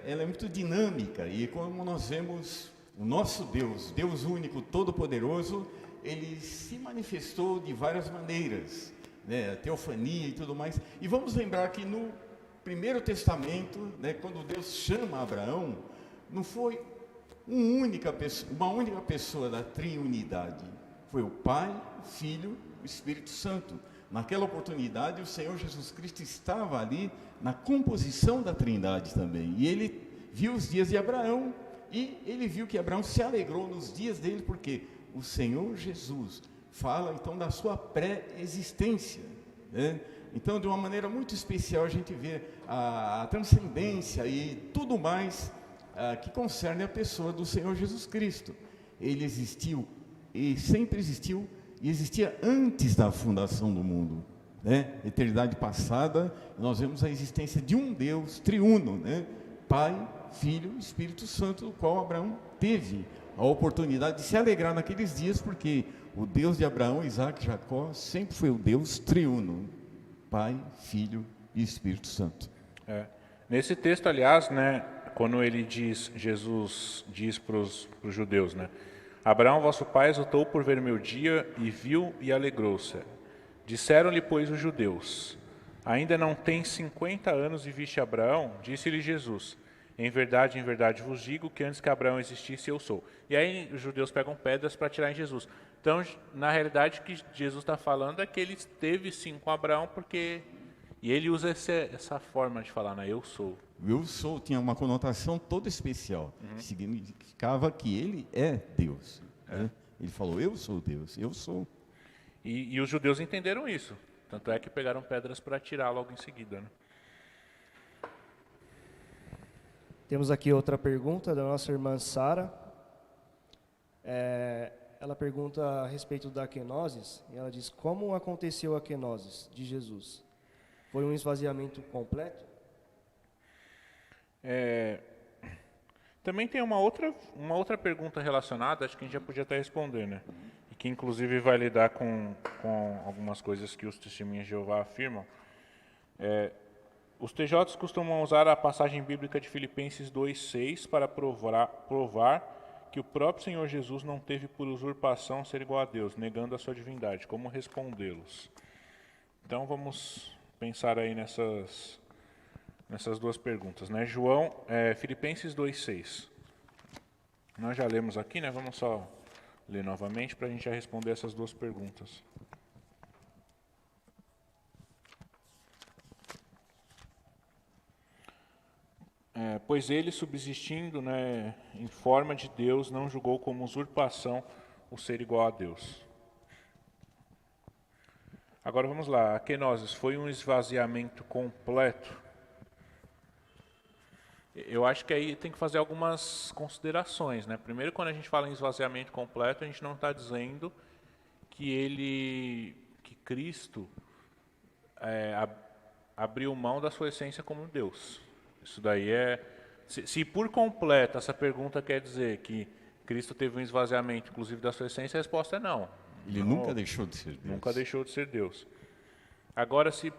ela é muito dinâmica, e como nós vemos, o nosso Deus, Deus único, todo-poderoso, ele se manifestou de várias maneiras, né? A teofania e tudo mais. E vamos lembrar que no Primeiro Testamento, né, quando Deus chama Abraão, não foi uma única pessoa da triunidade. Foi o Pai, o Filho e o Espírito Santo. Naquela oportunidade, o Senhor Jesus Cristo estava ali na composição da Trindade também. E ele viu os dias de Abraão, e ele viu que Abraão se alegrou nos dias dele, porque o Senhor Jesus fala então da sua pré-existência, né? Então, de uma maneira muito especial, a gente vê a transcendência e tudo mais que concerne a pessoa do Senhor Jesus Cristo. Ele existiu e sempre existiu, e existia antes da fundação do mundo, né? Eternidade passada, nós vemos a existência de um Deus triuno, né? Pai, Filho e Espírito Santo, do qual Abraão teve a oportunidade de se alegrar naqueles dias, porque o Deus de Abraão, Isaac e Jacó sempre foi o Deus triuno, Pai, Filho e Espírito Santo. Nesse texto, aliás, né, quando Jesus diz para os judeus, né, Abraão, vosso pai, exultou por ver meu dia, e viu e alegrou-se. Disseram-lhe, pois, os judeus: ainda não tens 50 anos e viste Abraão? Disse-lhe Jesus: em verdade vos digo que antes que Abraão existisse, eu sou. E aí os judeus pegam pedras para atirar em Jesus. Então, na realidade, o que Jesus está falando é que ele esteve sim com Abraão, porque... E ele usa essa forma de falar, né? Eu sou. Eu sou tinha uma conotação toda especial. Significava que ele é Deus. Né? Ele falou, eu sou Deus, eu sou. E os judeus entenderam isso. Tanto é que pegaram pedras para atirar logo em seguida, né? Temos aqui outra pergunta da nossa irmã Sara. Ela pergunta a respeito da quenosis, e ela diz: como aconteceu a quenosis de Jesus? Foi um esvaziamento completo? Também tem uma outra pergunta relacionada, acho que a gente já podia até responder, né? E que inclusive vai lidar com algumas coisas que os testemunhas de Jeová afirmam. Os TJs costumam usar a passagem bíblica de Filipenses 2,6 para provar que o próprio Senhor Jesus não teve por usurpação ser igual a Deus, negando a sua divindade. Como respondê-los? Então vamos pensar aí nessas duas perguntas, né? Filipenses 2,6. Nós já lemos aqui, né? Vamos só ler novamente para a gente já responder essas duas perguntas. Pois ele, subsistindo, né, em forma de Deus, não julgou como usurpação o ser igual a Deus. Agora vamos lá, a quenosis foi um esvaziamento completo? Eu acho que aí tem que fazer algumas considerações, né? Primeiro, quando a gente fala em esvaziamento completo, a gente não está dizendo que Cristo abriu mão da sua essência como Deus. Isso daí se por completo essa pergunta quer dizer que Cristo teve um esvaziamento, inclusive, da sua essência, a resposta é não. Ele nunca deixou de ser Deus. Nunca deixou de ser Deus. Agora, se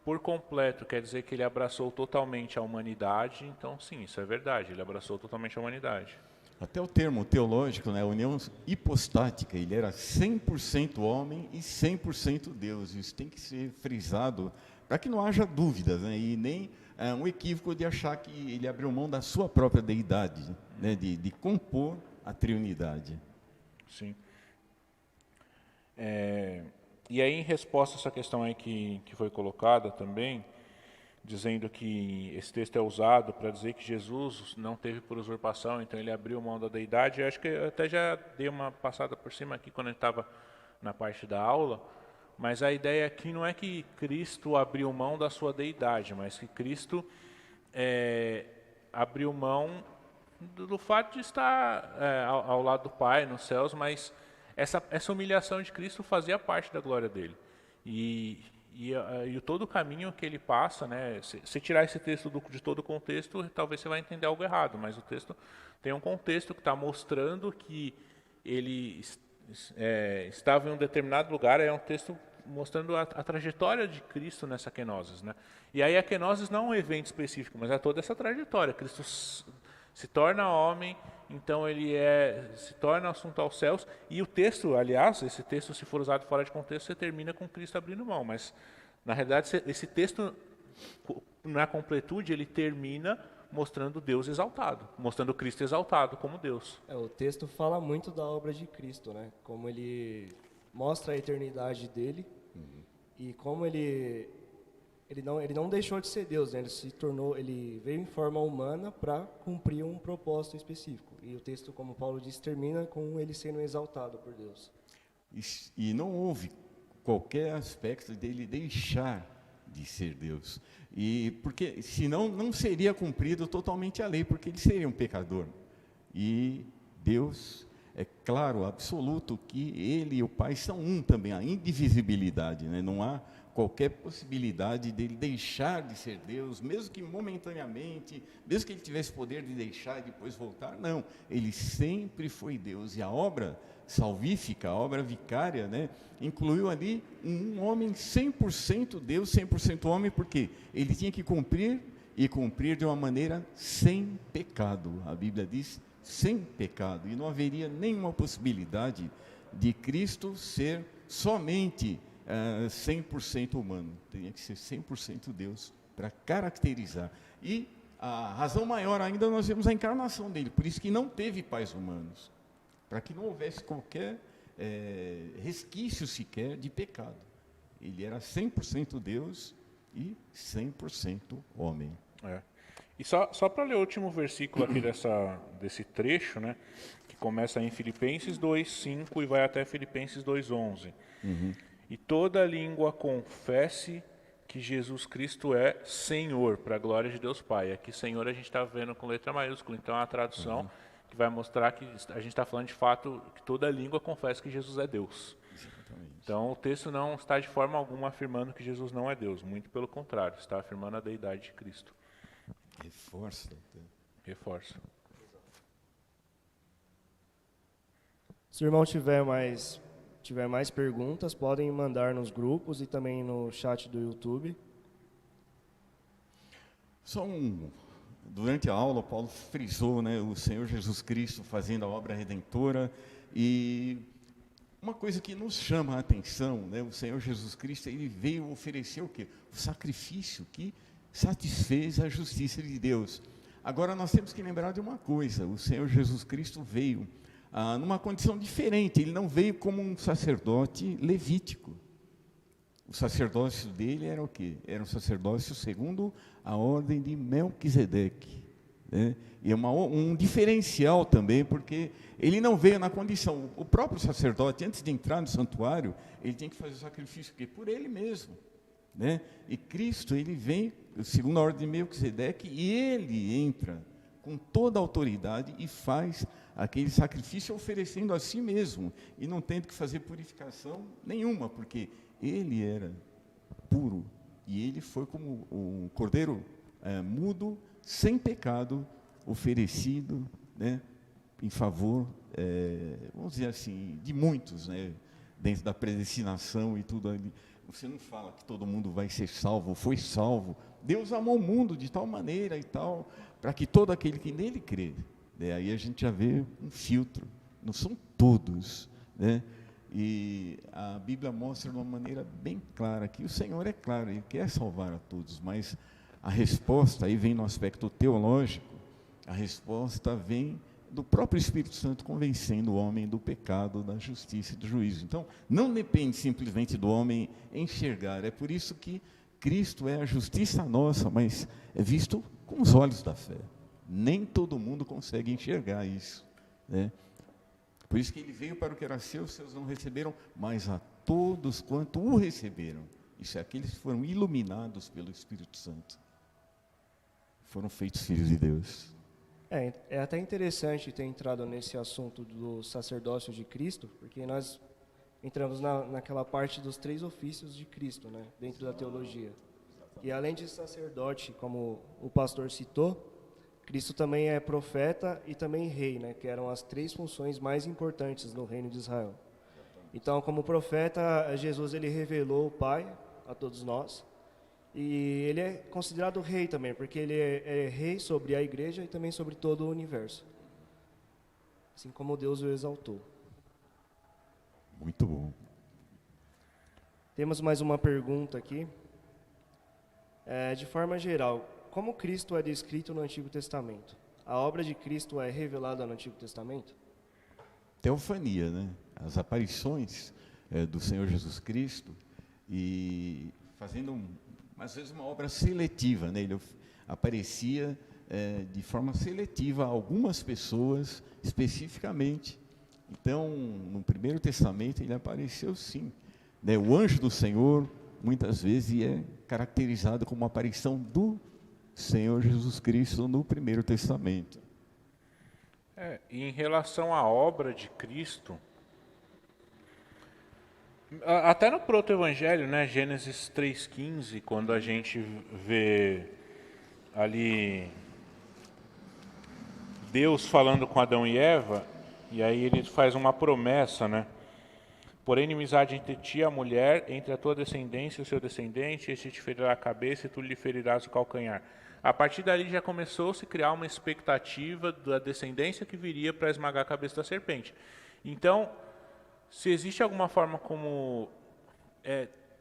por completo quer dizer que ele abraçou totalmente a humanidade, então sim, isso é verdade, ele abraçou totalmente a humanidade. Até o termo teológico, né, a união hipostática, ele era 100% homem e 100% Deus. Isso tem que ser frisado para que não haja dúvidas, né, e nem um equívoco de achar que ele abriu mão da sua própria deidade, né, de compor a triunidade. Sim. E aí, em resposta a essa questão aí que foi colocada também, dizendo que esse texto é usado para dizer que Jesus não teve por usurpação, então ele abriu mão da deidade. Eu acho que eu até já dei uma passada por cima aqui quando ele estava na parte da aula, mas a ideia aqui não é que Cristo abriu mão da sua deidade, mas que Cristo abriu mão do fato de estar ao lado do Pai, nos céus, mas essa humilhação de Cristo fazia parte da glória dele. E todo o caminho que ele passa, né, se tirar esse texto de todo o contexto, talvez você vai entender algo errado, mas o texto tem um contexto que está mostrando que ele estava em um determinado lugar, é um texto mostrando a trajetória de Cristo nessa kenosis, né? E aí a kenosis não é um evento específico, mas é toda essa trajetória. Cristo se torna homem, então ele se torna assunto aos céus, e o texto, aliás, esse texto, se for usado fora de contexto, você termina com Cristo abrindo mão, mas na realidade esse texto, na completude, ele termina mostrando Deus exaltado, mostrando Cristo exaltado como Deus. O texto fala muito da obra de Cristo, né? Como ele mostra a eternidade dele e como ele não deixou de ser Deus, né? Ele veio em forma humana para cumprir um propósito específico. E o texto, como Paulo disse, termina com ele sendo exaltado por Deus. E não houve qualquer aspecto dele deixar de ser Deus. E porque senão não seria cumprido totalmente a lei, porque ele seria um pecador. E Deus, é claro, absoluto, que ele e o Pai são um também, a indivisibilidade, né? Não há qualquer possibilidade dele deixar de ser Deus, mesmo que momentaneamente, mesmo que ele tivesse poder de deixar e depois voltar, não, ele sempre foi Deus. E a obra salvífica, a obra vicária, né, incluiu ali um homem 100% Deus, 100% homem, porque ele tinha que cumprir e cumprir de uma maneira sem pecado. A Bíblia diz sem pecado, e não haveria nenhuma possibilidade de Cristo ser somente 100% humano, teria que ser 100% Deus para caracterizar. E a razão maior ainda nós vemos a encarnação dele, por isso que não teve pais humanos, para que não houvesse qualquer resquício sequer de pecado. Ele era 100% Deus e 100% homem. E só para ler o último versículo aqui desse trecho, né, que começa em Filipenses 2:5 e vai até Filipenses 2:11. E toda língua confesse que Jesus Cristo é Senhor, para a glória de Deus Pai. Aqui Senhor a gente está vendo com letra maiúscula, então é uma tradução que vai mostrar que a gente está falando de fato que toda língua confessa que Jesus é Deus. Exatamente. Então o texto não está de forma alguma afirmando que Jesus não é Deus, muito pelo contrário, está afirmando a deidade de Cristo. Reforça. Se o irmão tiver mais perguntas, podem mandar nos grupos e também no chat do YouTube. Durante a aula, Paulo frisou, né, o Senhor Jesus Cristo fazendo a obra redentora, e uma coisa que nos chama a atenção, né, o Senhor Jesus Cristo, ele veio oferecer o quê? O sacrifício que satisfez a justiça de Deus. Agora nós temos que lembrar de uma coisa: o Senhor Jesus Cristo veio numa condição diferente. Ele não veio como um sacerdote levítico. O sacerdócio dele era o quê? Era um sacerdócio segundo a ordem de Melquisedeque, né? E um diferencial também, porque ele não veio na condição. O próprio sacerdote, antes de entrar no santuário, ele tem que fazer o sacrifício por ele mesmo, né? E Cristo, ele vem segundo a ordem de Melquisedeque, e ele entra com toda a autoridade e faz aquele sacrifício oferecendo a si mesmo, e não tendo que fazer purificação nenhuma, porque ele era puro, e ele foi como um cordeiro mudo, sem pecado, oferecido, né, em favor, vamos dizer assim, de muitos, né, dentro da predestinação e tudo ali. Você não fala que todo mundo vai ser salvo, foi salvo. Deus amou o mundo de tal maneira e tal, para que todo aquele que nele crê. Aí a gente já vê um filtro. Não são todos, né? E a Bíblia mostra de uma maneira bem clara que o Senhor é claro, Ele quer salvar a todos, mas a resposta, aí vem no aspecto teológico, a resposta vem do próprio Espírito Santo convencendo o homem do pecado, da justiça e do juízo. Então, não depende simplesmente do homem enxergar, é por isso que Cristo é a justiça nossa, mas é visto com os olhos da fé. Nem todo mundo consegue enxergar isso, né? Por isso que ele veio para o que era seu, os seus não receberam, mas a todos quanto o receberam. Isso é aqueles que foram iluminados pelo Espírito Santo. Foram feitos filhos de Deus. É até interessante ter entrado nesse assunto do sacerdócio de Cristo, porque nós entramos naquela parte dos 3 ofícios de Cristo, né, dentro da teologia. E além de sacerdote, como o pastor citou, Cristo também é profeta e também rei, né, que eram as 3 funções mais importantes no reino de Israel. Então, como profeta, Jesus ele revelou o Pai a todos nós, e ele é considerado rei também, porque ele é rei sobre a igreja e também sobre todo o universo, assim como Deus o exaltou. Muito bom. Temos mais uma pergunta aqui. De forma geral, como Cristo é descrito no Antigo Testamento? A obra de Cristo é revelada no Antigo Testamento? Teofania, né? As aparições do Senhor Jesus Cristo, e fazendo, às vezes, uma obra seletiva, né? Ele aparecia de forma seletiva a algumas pessoas, especificamente. Então, no Primeiro Testamento, ele apareceu sim, né? O anjo do Senhor, muitas vezes, é caracterizado como uma aparição do Senhor Jesus Cristo no Primeiro Testamento. E em relação à obra de Cristo, até no proto-evangelho, né, Gênesis 3,15, quando a gente vê ali Deus falando com Adão e Eva, e aí ele faz uma promessa, né? Porém, inimizade entre ti e a mulher, entre a tua descendência e o seu descendente, este te ferirá a cabeça e tu lhe ferirás o calcanhar. A partir dali já começou a se criar uma expectativa da descendência que viria para esmagar a cabeça da serpente. Então, se existe alguma forma como...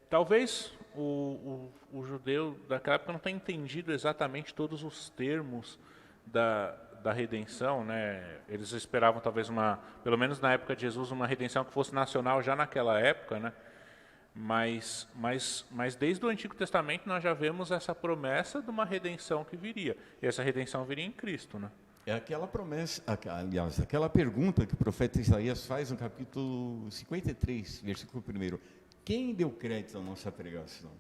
talvez o judeu daquela época não tenha entendido exatamente todos os termos da redenção, né? Eles esperavam talvez pelo menos na época de Jesus, uma redenção que fosse nacional já naquela época, né? Mas desde o Antigo Testamento nós já vemos essa promessa de uma redenção que viria. E essa redenção viria em Cristo, né? É aquela promessa, aliás, aquela pergunta que o profeta Isaías faz no capítulo 53, versículo 1. Quem deu crédito à nossa pregação?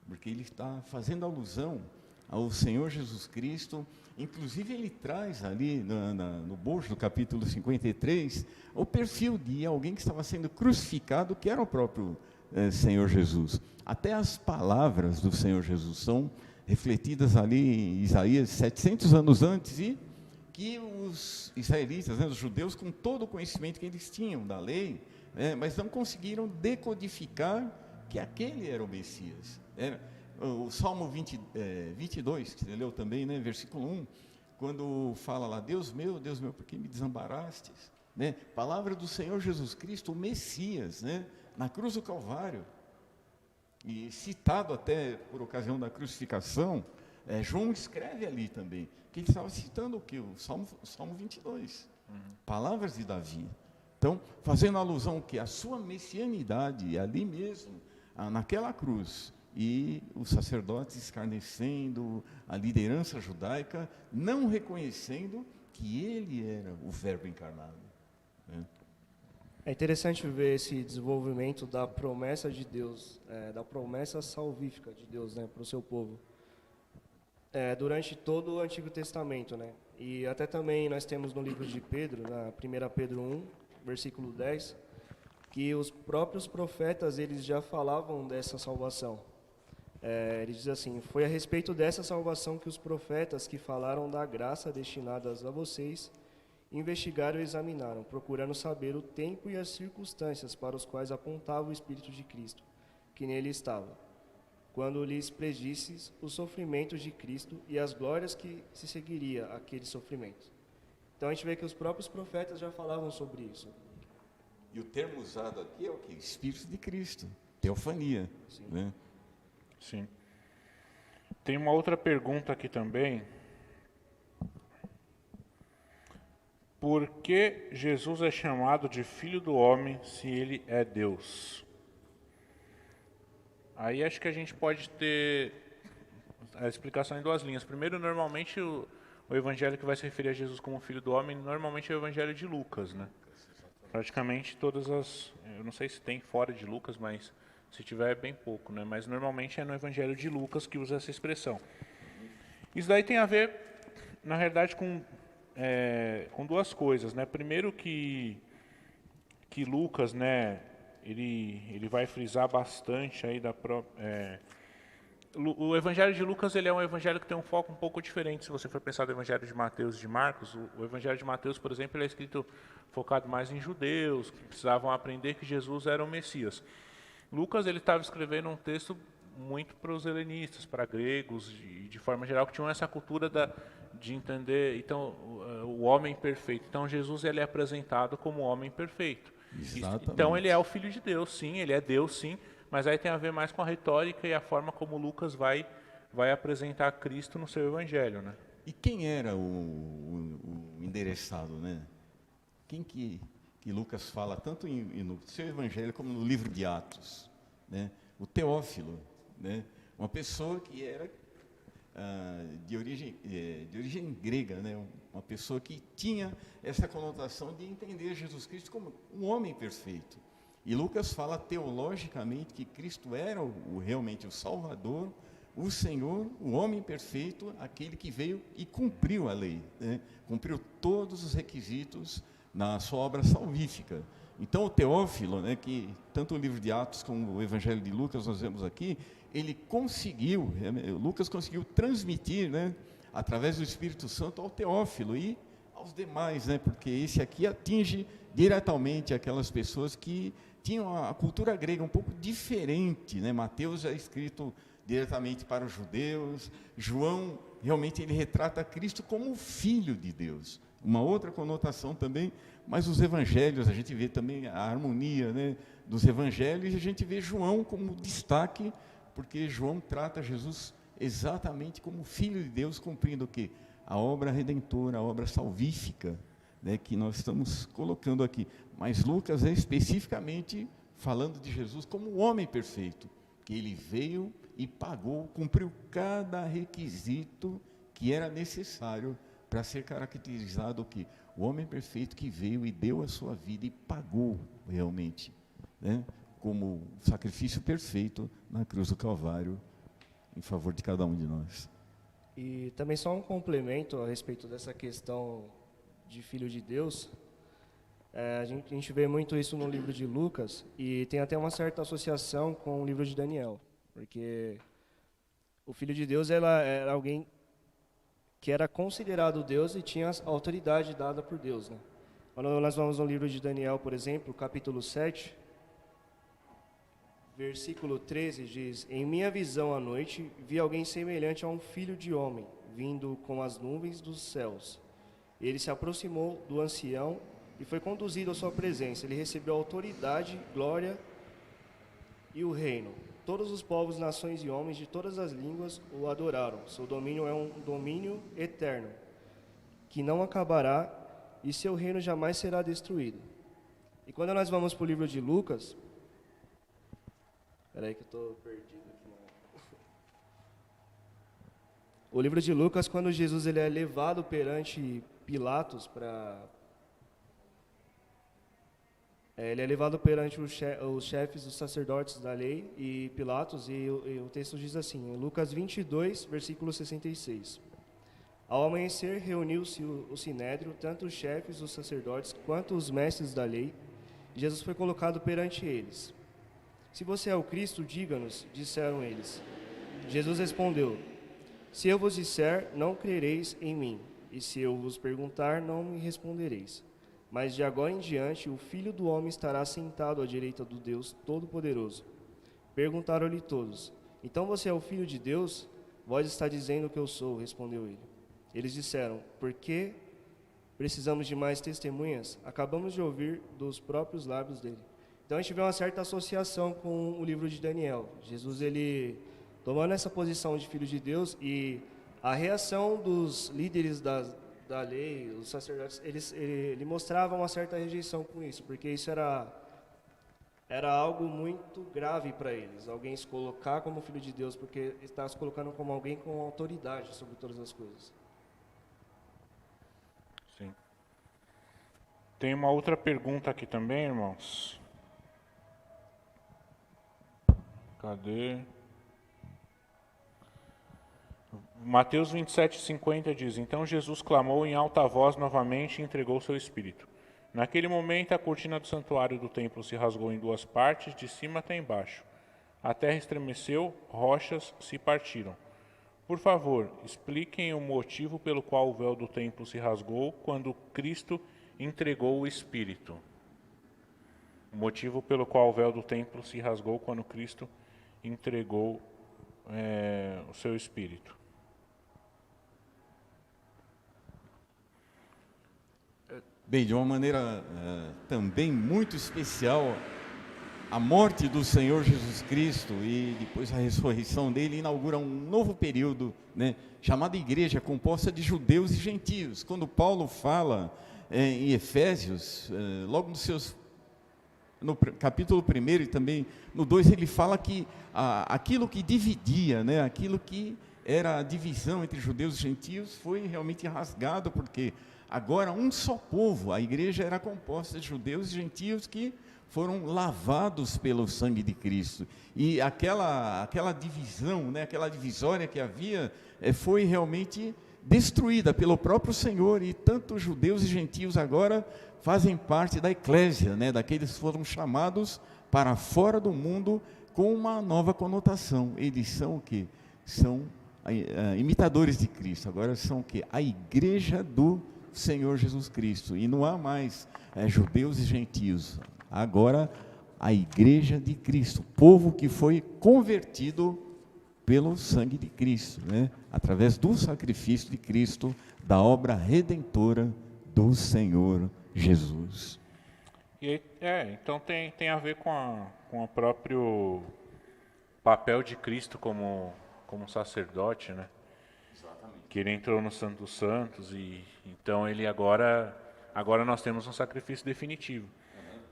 Porque ele está fazendo alusão ao Senhor Jesus Cristo. Inclusive ele traz ali no bojo do capítulo 53 o perfil de alguém que estava sendo crucificado, que era o próprio Senhor Jesus. Até as palavras do Senhor Jesus são refletidas ali em Isaías 700 anos antes, e que os israelitas, né, os judeus, com todo o conhecimento que eles tinham da lei, mas não conseguiram decodificar que aquele era o Messias. O Salmo 22, que você leu também, né, versículo 1, quando fala lá, Deus meu, por que me desamparastes? Né? Palavra do Senhor Jesus Cristo, o Messias, né, na cruz do Calvário, e citado até por ocasião da crucificação. João escreve ali também, que ele estava citando o quê? O Salmo 22, palavras de Davi. Então, fazendo alusão que a sua messianidade ali mesmo, naquela cruz, e os sacerdotes escarnecendo, a liderança judaica, não reconhecendo que ele era o Verbo encarnado, né? É interessante ver esse desenvolvimento da promessa de Deus, da promessa salvífica de Deus, né, para o seu povo, durante todo o Antigo Testamento, né? E até também nós temos no livro de Pedro, na 1 Pedro 1, versículo 10, que os próprios profetas eles já falavam dessa salvação. Ele diz assim: foi a respeito dessa salvação que os profetas que falaram da graça destinadas a vocês investigaram e examinaram, procurando saber o tempo e as circunstâncias para os quais apontava o Espírito de Cristo, que nele estava, quando lhes predisses os sofrimentos de Cristo e as glórias que se seguiria àqueles sofrimentos. Então a gente vê que os próprios profetas já falavam sobre isso. E o termo usado aqui é o quê? Espírito de Cristo, teofania. Sim. Né? Sim. Tem uma outra pergunta aqui também. Por que Jesus é chamado de Filho do Homem se ele é Deus? Aí acho que a gente pode ter a explicação em duas linhas. Primeiro, normalmente o evangelho que vai se referir a Jesus como Filho do Homem, normalmente é o evangelho de Lucas, né? Praticamente todas as... Eu não sei se tem fora de Lucas, mas se tiver é bem pouco, né? Mas normalmente é no evangelho de Lucas que usa essa expressão. Isso daí tem a ver, na realidade, com duas coisas, né? Primeiro que Lucas, né, ele vai frisar bastante aí o evangelho de Lucas, ele é um evangelho que tem um foco um pouco diferente. Se você for pensar no evangelho de Mateus e de Marcos, o evangelho de Mateus, por exemplo, ele é escrito focado mais em judeus, que precisavam aprender que Jesus era o Messias. Lucas, ele estava escrevendo um texto muito para os helenistas, para gregos, de forma geral, que tinham essa cultura de entender, então, o homem perfeito. Então, Jesus, ele é apresentado como o homem perfeito. Exatamente. Então, ele é o Filho de Deus, sim, ele é Deus, sim, mas aí tem a ver mais com a retórica e a forma como Lucas vai apresentar Cristo no seu evangelho, né? E quem era o endereçado, né? Quem que Lucas fala tanto no seu evangelho como no livro de Atos, né? O Teófilo, né? Uma pessoa que era de origem grega, né? Uma pessoa que tinha essa conotação de entender Jesus Cristo como um homem perfeito. E Lucas fala teologicamente que Cristo era realmente o Salvador, o Senhor, o homem perfeito, aquele que veio e cumpriu a lei, né? Cumpriu todos os requisitos na sua obra salvífica. Então o Teófilo, né, que tanto o livro de Atos como o Evangelho de Lucas nós vemos aqui, Lucas conseguiu transmitir, né, através do Espírito Santo ao Teófilo e aos demais, né, porque esse aqui atinge diretamente aquelas pessoas que tinham a cultura grega um pouco diferente, né? Mateus é escrito diretamente para os judeus, João realmente ele retrata Cristo como o Filho de Deus, uma outra conotação também, mas os evangelhos, a gente vê também a harmonia, né, dos evangelhos, e a gente vê João como destaque, porque João trata Jesus exatamente como Filho de Deus, cumprindo o quê? A obra redentora, a obra salvífica, né, que nós estamos colocando aqui. Mas Lucas é especificamente falando de Jesus como o homem perfeito, que ele veio e pagou, cumpriu cada requisito que era necessário para ser caracterizado o quê? O homem perfeito que veio e deu a sua vida e pagou realmente, né, como sacrifício perfeito na cruz do Calvário, em favor de cada um de nós. E também só um complemento a respeito dessa questão de Filho de Deus. A gente vê muito isso no livro de Lucas e tem até uma certa associação com o livro de Daniel, porque o Filho de Deus era alguém que era considerado Deus e tinha a autoridade dada por Deus, né? Quando nós vamos no livro de Daniel, por exemplo, capítulo 7, versículo 13 diz: Em minha visão à noite, vi alguém semelhante a um filho de homem, vindo com as nuvens dos céus. Ele se aproximou do ancião e foi conduzido à sua presença. Ele recebeu autoridade, glória e o reino. Todos os povos, nações e homens de todas as línguas o adoraram. Seu domínio é um domínio eterno, que não acabará, e seu reino jamais será destruído. E quando nós vamos para o livro de Lucas... Espera aí que eu estou perdido aqui. O livro de Lucas, quando Jesus ele é levado perante Pilatos ele é levado perante os chefes dos sacerdotes da lei e Pilatos, e o texto diz assim, em Lucas 22, versículo 66. Ao amanhecer, reuniu-se o sinédrio, tanto os chefes dos sacerdotes quanto os mestres da lei, e Jesus foi colocado perante eles. Se você é o Cristo, diga-nos, disseram eles. Jesus respondeu, se eu vos disser, não crereis em mim, e se eu vos perguntar, não me respondereis. Mas de agora em diante, o Filho do Homem estará sentado à direita do Deus Todo-Poderoso. Perguntaram-lhe todos: Então você é o Filho de Deus? Vós está dizendo que eu sou, respondeu ele. Eles disseram: Por que precisamos de mais testemunhas? Acabamos de ouvir dos próprios lábios dele. Então a gente vê uma certa associação com o livro de Daniel. Jesus, ele tomando essa posição de Filho de Deus, e a reação dos líderes da lei, os sacerdotes, ele mostrava uma certa rejeição com isso, porque isso era algo muito grave para eles. Alguém se colocar como Filho de Deus, porque está se colocando como alguém com autoridade sobre todas as coisas. Sim. Tem uma outra pergunta aqui também, irmãos. Cadê? Mateus 27:50 diz: Então Jesus clamou em alta voz novamente e entregou seu espírito. Naquele momento, a cortina do santuário do templo se rasgou em duas partes, de cima até embaixo. A terra estremeceu, rochas se partiram. Por favor, expliquem o motivo pelo qual o véu do templo se rasgou quando Cristo entregou o espírito. O motivo pelo qual o véu do templo se rasgou quando Cristo entregou o seu espírito. Bem, de uma maneira também muito especial, a morte do Senhor Jesus Cristo e depois a ressurreição dele inaugura um novo período, né, chamado igreja, composta de judeus e gentios. Quando Paulo fala em Efésios, logo no capítulo 1 e também no 2, ele fala que aquilo que dividia, né, aquilo que era a divisão entre judeus e gentios, foi realmente rasgado, porque agora um só povo, a igreja era composta de judeus e gentios que foram lavados pelo sangue de Cristo. E aquela divisão, né, aquela divisória que havia, foi realmente destruída pelo próprio Senhor, e tanto judeus e gentios agora fazem parte da eclésia, né, daqueles que foram chamados para fora do mundo com uma nova conotação. Eles são o quê? São imitadores de Cristo. Agora são o quê? A igreja do Senhor Jesus Cristo. E não há mais judeus e gentios. Agora a igreja de Cristo, povo que foi convertido pelo sangue de Cristo, né? Através do sacrifício de Cristo, da obra redentora do Senhor Jesus. Então tem a ver com o próprio papel de Cristo como sacerdote, né? Exatamente. Que ele entrou no Santo dos Santos, e então ele agora nós temos um sacrifício definitivo.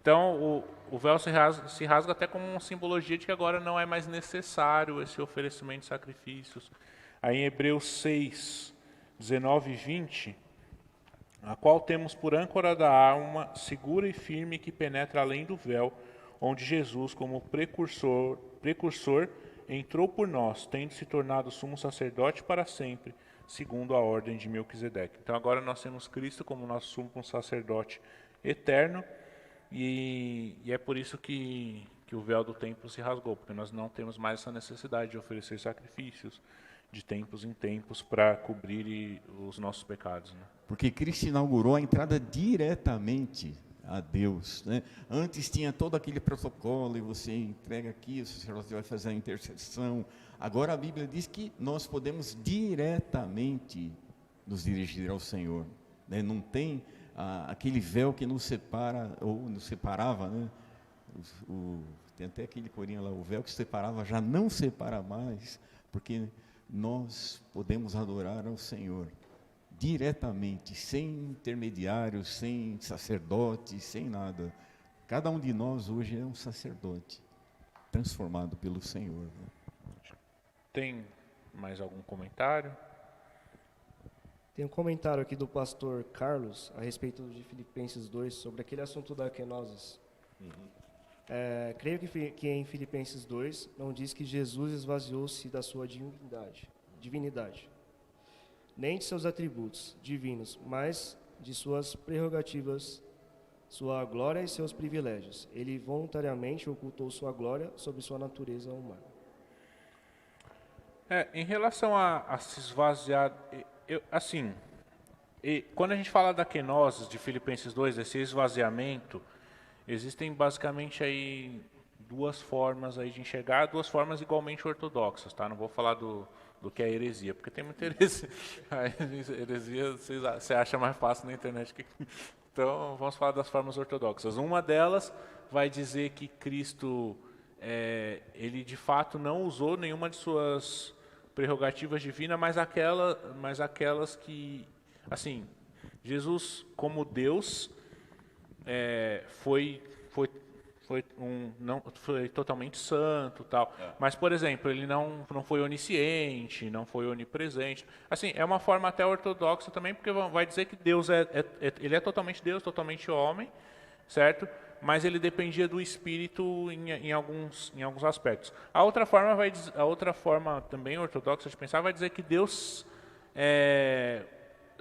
Então o véu se rasga até como uma simbologia de que agora não é mais necessário esse oferecimento de sacrifícios. Aí em Hebreus 6, 19 e 20, a qual temos por âncora da alma segura e firme, que penetra além do véu, onde Jesus, como precursor, entrou por nós, tendo se tornado sumo sacerdote para sempre, segundo a ordem de Melquisedeque. Então agora nós temos Cristo como nosso sumo sacerdote eterno, e é por isso que o véu do templo se rasgou, porque nós não temos mais essa necessidade de oferecer sacrifícios de tempos em tempos para cobrir os nossos pecados, né? Porque Cristo inaugurou a entrada diretamente a Deus, né? Antes tinha todo aquele protocolo, e você entrega aqui, o sacerdote vai fazer a intercessão. Agora a Bíblia diz que nós podemos diretamente nos dirigir ao Senhor, né? Não tem aquele véu que nos separa, ou nos separava, né? Tem até aquele corinho lá, o véu que separava já não separa mais, porque nós podemos adorar ao Senhor diretamente, sem intermediários, sem sacerdote, sem nada. Cada um de nós hoje é um sacerdote, transformado pelo Senhor, né? Tem mais algum comentário? Tem um comentário aqui do pastor Carlos a respeito de Filipenses 2, sobre aquele assunto da kenosis. Creio que em Filipenses 2 não diz que Jesus esvaziou-se da sua divinidade, nem de seus atributos divinos, mas de suas prerrogativas, sua glória e seus privilégios. Ele voluntariamente ocultou sua glória sob sua natureza humana. Em relação a se esvaziar, quando a gente fala da kenosis de Filipenses 2, esse esvaziamento, existem basicamente aí duas formas aí de enxergar, duas formas igualmente ortodoxas, tá? Não vou falar do que é heresia, porque tem muita heresia. A heresia você acha mais fácil na internet. Então, vamos falar das formas ortodoxas. Uma delas vai dizer que Cristo, ele de fato não usou nenhuma de suas prerrogativas divinas, mas aquelas que, assim, Jesus como Deus foi totalmente santo, tal. Mas, por exemplo, ele não foi onisciente, não foi onipresente. Assim, é uma forma até ortodoxa também, porque vai dizer que Deus ele é totalmente Deus, totalmente homem, certo? Mas ele dependia do Espírito em alguns aspectos. A outra forma também ortodoxa de pensar vai dizer que Deus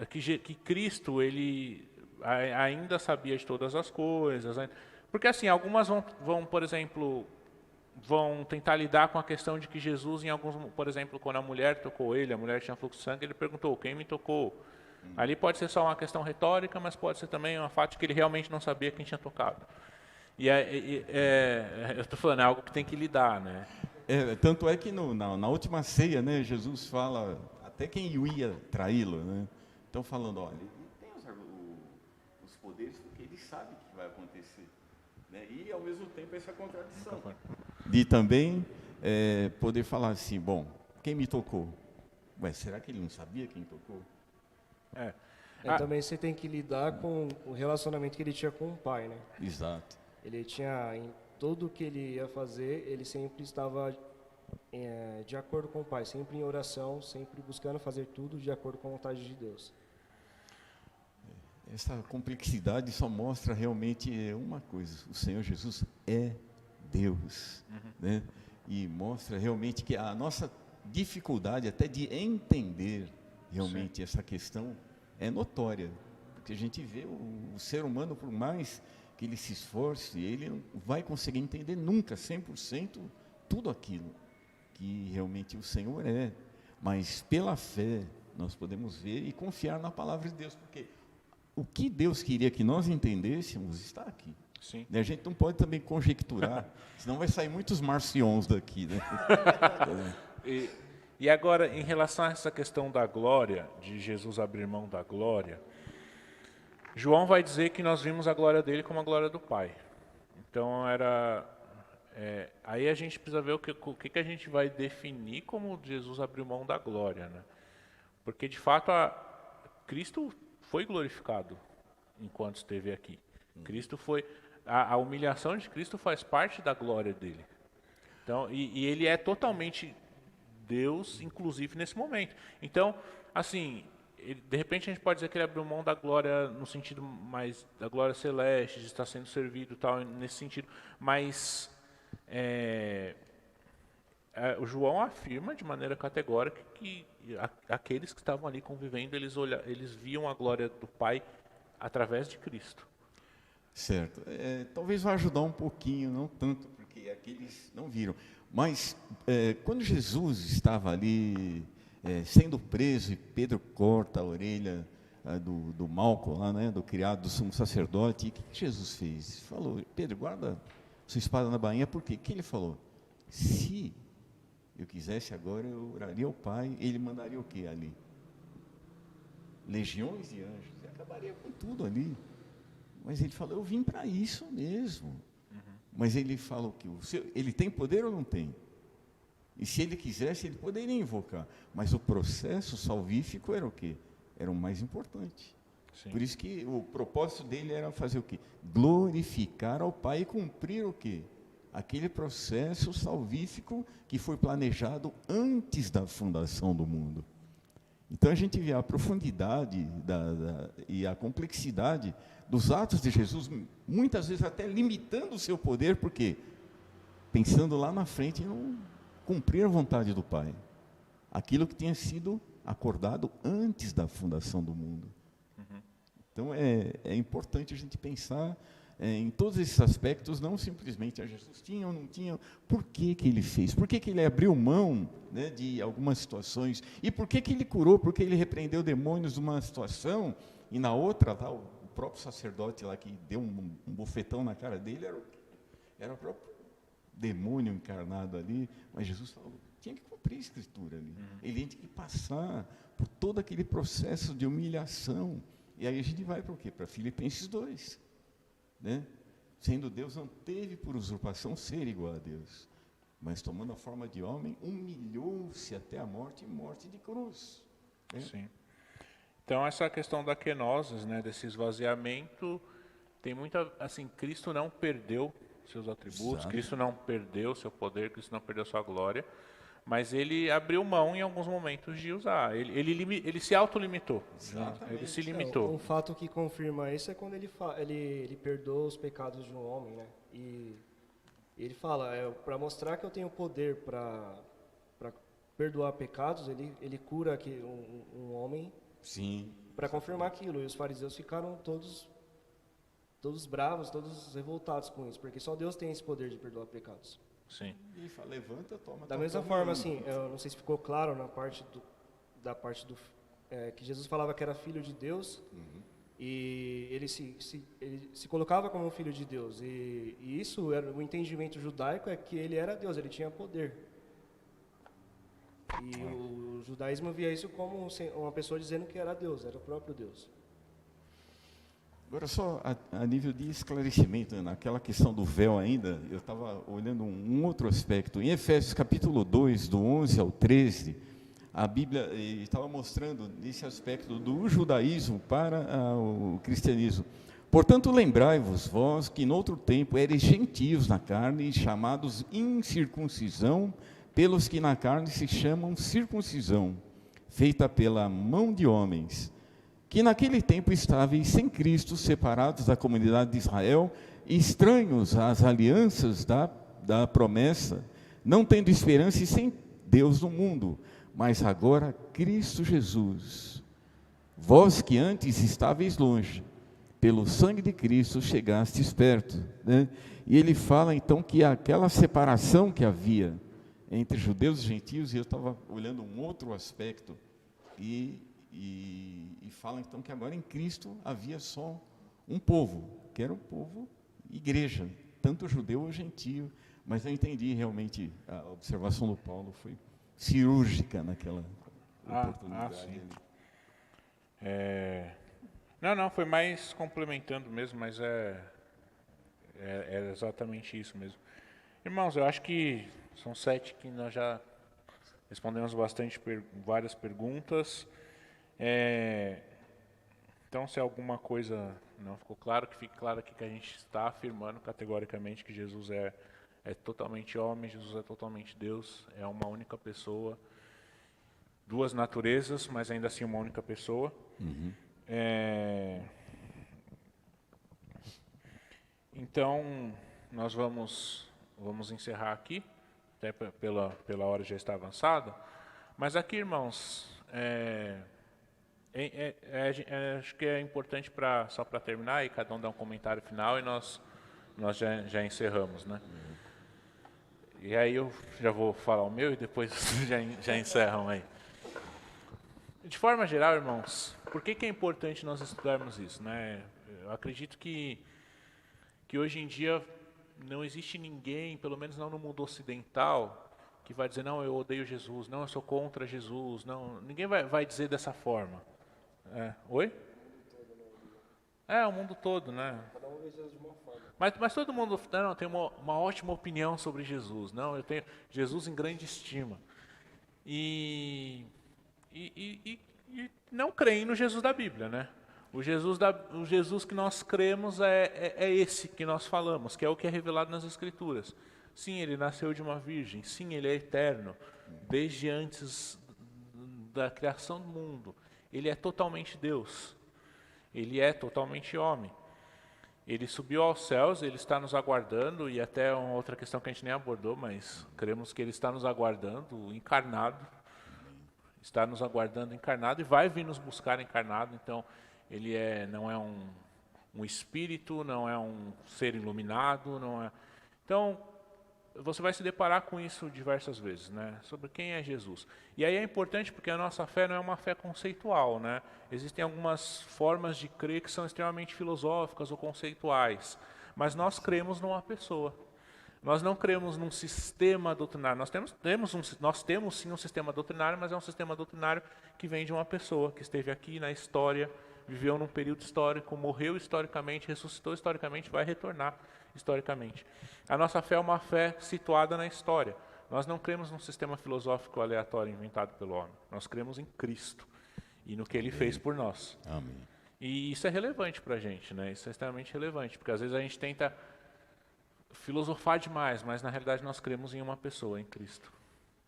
que Cristo ele ainda sabia de todas as coisas, né? Porque assim, algumas vão, por exemplo, vão tentar lidar com a questão de que Jesus, por exemplo, quando a mulher tocou ele, a mulher tinha fluxo de sangue, ele perguntou, quem me tocou? Ali pode ser só uma questão retórica, mas pode ser também um fato de que ele realmente não sabia quem tinha tocado. Eu estou falando, é algo que tem que lidar, né? Tanto é que na última ceia, né, Jesus fala até quem ia traí-lo, né? Então falando, olha, ele tem os poderes porque ele sabe o que vai acontecer, né? E ao mesmo tempo essa contradição de também poder falar assim, bom, quem me tocou? Ué, será que ele não sabia quem tocou? Também você tem que lidar com o relacionamento que ele tinha com o pai, né? Exato. Ele tinha, em tudo que ele ia fazer, ele sempre estava de acordo com o pai, sempre em oração, sempre buscando fazer tudo de acordo com a vontade de Deus. Essa complexidade só mostra realmente uma coisa, o Senhor Jesus é Deus, né? E mostra realmente que a nossa dificuldade até de entender realmente essa questão é notória, porque a gente vê o ser humano, por mais que ele se esforce, ele não vai conseguir entender nunca 100% tudo aquilo que realmente o Senhor é, mas pela fé nós podemos ver e confiar na palavra de Deus, porque o que Deus queria que nós entendêssemos está aqui. Sim. A gente não pode também conjecturar, senão vai sair muitos marciões daqui, né? E agora, em relação a essa questão da glória, de Jesus abrir mão da glória, João vai dizer que nós vimos a glória dele como a glória do Pai. Então, aí a gente precisa ver o que a gente vai definir como Jesus abriu mão da glória, né? Porque, de fato, Cristo foi glorificado enquanto esteve aqui. Cristo foi... A humilhação de Cristo faz parte da glória dele. Então, e ele é totalmente Deus, inclusive nesse momento. Então, assim, de repente a gente pode dizer que ele abriu mão da glória no sentido mais da glória celeste, de estar sendo servido, tal, nesse sentido. Mas o João afirma de maneira categórica que aqueles que estavam ali convivendo, eles viam a glória do Pai através de Cristo. Certo. Talvez vá ajudar um pouquinho, não tanto, porque aqueles não viram. Mas quando Jesus estava ali sendo preso e Pedro corta a orelha do Malco, lá, né, do criado do sumo sacerdote, o que Jesus fez? Falou, Pedro, guarda sua espada na bainha, por quê? O que ele falou? Se eu quisesse agora, eu oraria ao Pai, ele mandaria o quê ali? Legiões de anjos, e acabaria com tudo ali. Mas ele falou, eu vim para isso mesmo. Mas ele falou que ele tem poder ou não tem? E se ele quisesse, ele poderia invocar. Mas o processo salvífico era o quê? Era o mais importante. Sim. Por isso que o propósito dele era fazer o quê? Glorificar ao Pai e cumprir o quê? Aquele processo salvífico que foi planejado antes da fundação do mundo. Então a gente vê a profundidade e a complexidade dos atos de Jesus, muitas vezes até limitando o seu poder, porque pensando lá na frente em não cumprir a vontade do Pai, aquilo que tinha sido acordado antes da fundação do mundo. Então é importante a gente pensar em todos esses aspectos, não simplesmente Jesus tinha ou não tinha, por que ele fez, por que ele abriu mão, né, de algumas situações, e por que ele curou, porque ele repreendeu demônios numa situação, e na outra, tá, o próprio sacerdote lá que deu um bufetão na cara dele, era o próprio demônio encarnado ali, mas Jesus falou, tinha que cumprir a Escritura ali. Ele tinha que passar por todo aquele processo de humilhação. E aí a gente vai para o quê? Para Filipenses 2. Né? Sendo Deus, não teve por usurpação ser igual a Deus, mas tomando a forma de homem, humilhou-se até a morte e morte de cruz. Né? Sim. Então essa questão da kenosis, né, desse esvaziamento, tem muita, assim, Cristo não perdeu seus atributos, Exato. Cristo não perdeu seu poder, Cristo não perdeu sua glória, mas ele abriu mão em alguns momentos de usar. Ele se autolimitou. Exatamente. Ele se Um limitou. fato que confirma isso é quando ele perdoa os pecados de um homem, né? E ele fala, para mostrar que eu tenho poder para perdoar pecados, ele cura aqui um homem Sim. para confirmar aquilo. E os fariseus ficaram todos bravos, todos revoltados com isso, porque só Deus tem esse poder de perdoar pecados. Sim. E ele fala, levanta, toma. Da mesma forma, assim, eu não sei se ficou claro na parte que Jesus falava que era filho de Deus, e ele se colocava como um filho de Deus, e isso era o entendimento judaico, é que ele era Deus, ele tinha poder. E o judaísmo via isso como uma pessoa dizendo que era Deus, era o próprio Deus. Agora, só a nível de esclarecimento, né, naquela questão do véu ainda, eu estava olhando um outro aspecto. Em Efésios capítulo 2, do 11 ao 13, a Bíblia estava mostrando nesse aspecto do judaísmo para o cristianismo. Portanto, lembrai-vos, vós que noutro tempo eres gentios na carne, chamados incircuncisão, pelos que na carne se chamam circuncisão, feita pela mão de homens, que naquele tempo estáveis sem Cristo, separados da comunidade de Israel, estranhos às alianças da promessa, não tendo esperança e sem Deus no mundo, mas agora Cristo Jesus, vós que antes estáveis longe, pelo sangue de Cristo chegastes perto. Né? E ele fala então que aquela separação que havia entre judeus e gentios, e eu estava olhando um outro aspecto, e fala então que agora em Cristo havia só um povo, que era o povo igreja, tanto judeu ou gentio, mas eu entendi realmente, a observação do Paulo foi cirúrgica naquela oportunidade. Sim. Não, foi mais complementando mesmo, mas é exatamente isso mesmo. Irmãos, eu acho que são 7 que nós já respondemos várias perguntas. Então, se alguma coisa não ficou claro, que fique claro aqui que a gente está afirmando categoricamente que Jesus é totalmente homem, Jesus é totalmente Deus, é uma única pessoa, duas naturezas, mas ainda assim uma única pessoa. Então, nós vamos encerrar aqui, até pela hora já está avançada, mas aqui, irmãos, acho que é importante só para terminar e cada um dar um comentário final e nós já encerramos, né? E aí eu já vou falar o meu e depois já encerram aí. De forma geral, irmãos, por que é importante nós estudarmos isso, né? Eu acredito que hoje em dia não existe ninguém, pelo menos não no mundo ocidental, que vai dizer, não, eu odeio Jesus, não, eu sou contra Jesus, não, ninguém vai dizer dessa forma. Oi? O mundo todo, né? Cada um vê Jesus de uma forma. Mas todo mundo tem uma ótima opinião sobre Jesus. Não, eu tenho Jesus em grande estima. E não creem no Jesus da Bíblia, né? O Jesus que nós cremos é esse que nós falamos, que é o que é revelado nas Escrituras. Sim, ele nasceu de uma virgem. Sim, ele é eterno, desde antes da criação do mundo. Ele é totalmente Deus. Ele é totalmente homem. Ele subiu aos céus, ele está nos aguardando, e até uma outra questão que a gente nem abordou, mas cremos que ele está nos aguardando, encarnado. Está nos aguardando encarnado e vai vir nos buscar encarnado. Então, ele não é um espírito, não é um ser iluminado, não é... Então, você vai se deparar com isso diversas vezes, né? Sobre quem é Jesus. E aí é importante porque a nossa fé não é uma fé conceitual, né? Existem algumas formas de crer que são extremamente filosóficas ou conceituais, mas nós cremos numa pessoa. Nós não cremos num sistema doutrinário. Nós temos sim um sistema doutrinário, mas é um sistema doutrinário que vem de uma pessoa que esteve aqui na história, viveu num período histórico, morreu historicamente, ressuscitou historicamente, vai retornar historicamente. A nossa fé é uma fé situada na história. Nós não cremos num sistema filosófico aleatório inventado pelo homem. Nós cremos em Cristo e no que Ele fez por nós. Amém. E isso é relevante para a gente, né? Isso é extremamente relevante, porque às vezes a gente tenta filosofar demais, mas na realidade nós cremos em uma pessoa, em Cristo.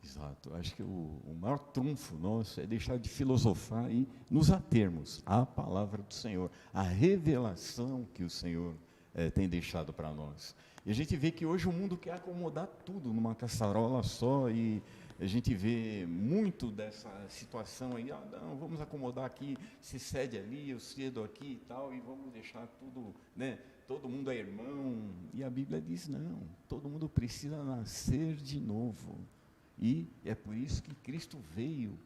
Exato. Acho que o maior trunfo nosso é deixar de filosofar e nos atermos à palavra do Senhor, à revelação que o Senhor tem deixado para nós. E a gente vê que hoje o mundo quer acomodar tudo numa caçarola só, e a gente vê muito dessa situação aí, não, vamos acomodar aqui, se cede ali, eu cedo aqui e tal, e vamos deixar tudo, né? Todo mundo é irmão. E a Bíblia diz, não, todo mundo precisa nascer de novo. E é por isso que Cristo veio,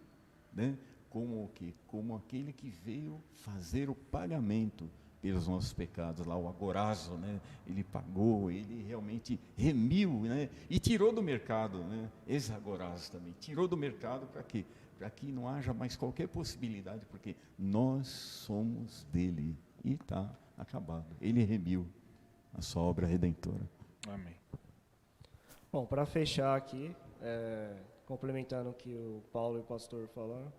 né? Como aquele que veio fazer o pagamento pelos nossos pecados, lá o agorazo, né? Ele pagou, ele realmente remiu, né? E tirou do mercado, né? Esse agorazo também, tirou do mercado para quê? Para que não haja mais qualquer possibilidade, porque nós somos dele e está acabado. Ele remiu a sua obra redentora. Amém. Bom, para fechar aqui, complementando o que o Paulo e o pastor falaram,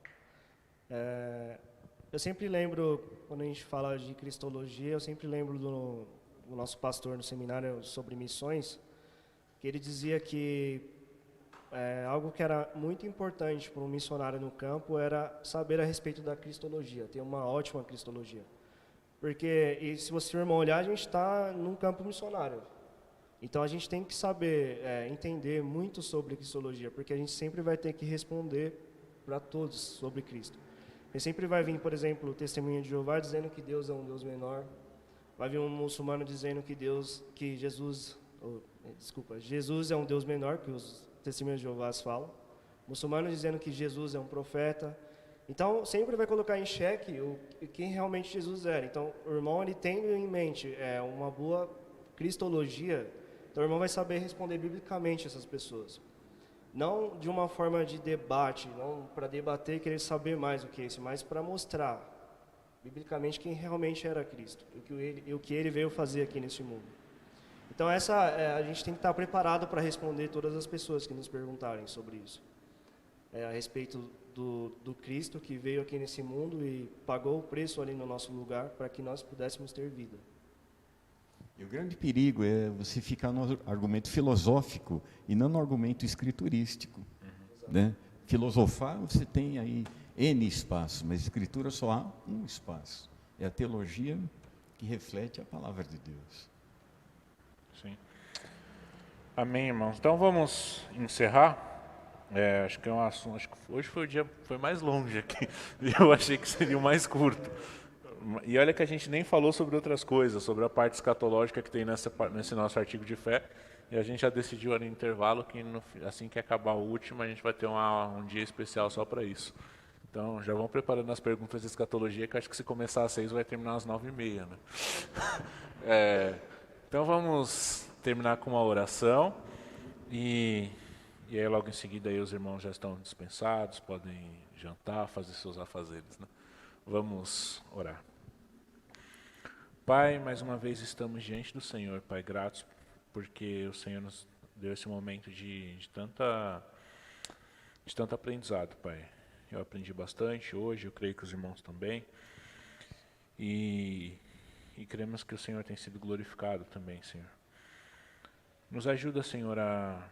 eu sempre lembro, quando a gente fala de cristologia, eu sempre lembro do nosso pastor no seminário sobre missões, que ele dizia que algo que era muito importante para um missionário no campo era saber a respeito da cristologia, ter uma ótima cristologia. Porque, e se você, irmão, olhar, a gente está num campo missionário. Então, a gente tem que saber, entender muito sobre cristologia, porque a gente sempre vai ter que responder para todos sobre Cristo. E sempre vai vir, por exemplo, o testemunho de Jeová dizendo que Deus é um Deus menor. Vai vir um muçulmano dizendo que Jesus é um Deus menor, que os testemunhos de Jeová falam. Muçulmano dizendo que Jesus é um profeta. Então, sempre vai colocar em xeque quem realmente Jesus era. Então, o irmão, ele tendo em mente uma boa cristologia, então o irmão vai saber responder biblicamente essas pessoas. Não de uma forma de debate, não para debater e querer saber mais do que esse, mas para mostrar biblicamente quem realmente era Cristo e o que ele veio fazer aqui nesse mundo. Então, a gente tem que estar preparado para responder todas as pessoas que nos perguntarem sobre isso. A respeito do Cristo que veio aqui nesse mundo e pagou o preço ali no nosso lugar para que nós pudéssemos ter vida. E o grande perigo é você ficar no argumento filosófico e não no argumento escriturístico. Né? Filosofar, você tem aí N espaços, mas escritura só há um espaço. É a teologia que reflete a palavra de Deus. Sim. Amém, irmãos. Então vamos encerrar. Acho que é um assunto. Acho que hoje foi o dia foi mais longe aqui. Eu achei que seria o mais curto. E olha que a gente nem falou sobre outras coisas, sobre a parte escatológica que tem nesse nosso artigo de fé. E a gente já decidiu ali no intervalo que assim que acabar o último, a gente vai ter um dia especial só para isso. Então já vão preparando as perguntas de escatologia, que eu acho que se começar às 6 vai terminar às 9h30. Né? Então vamos terminar com uma oração. E aí logo em seguida aí os irmãos já estão dispensados, podem jantar, fazer seus afazeres. Né? Vamos orar. Pai, mais uma vez estamos diante do Senhor, Pai, gratos porque o Senhor nos deu esse momento de tanto aprendizado, Pai. Eu aprendi bastante hoje, eu creio que os irmãos também. E cremos que o Senhor tem sido glorificado também, Senhor. Nos ajuda, Senhor, a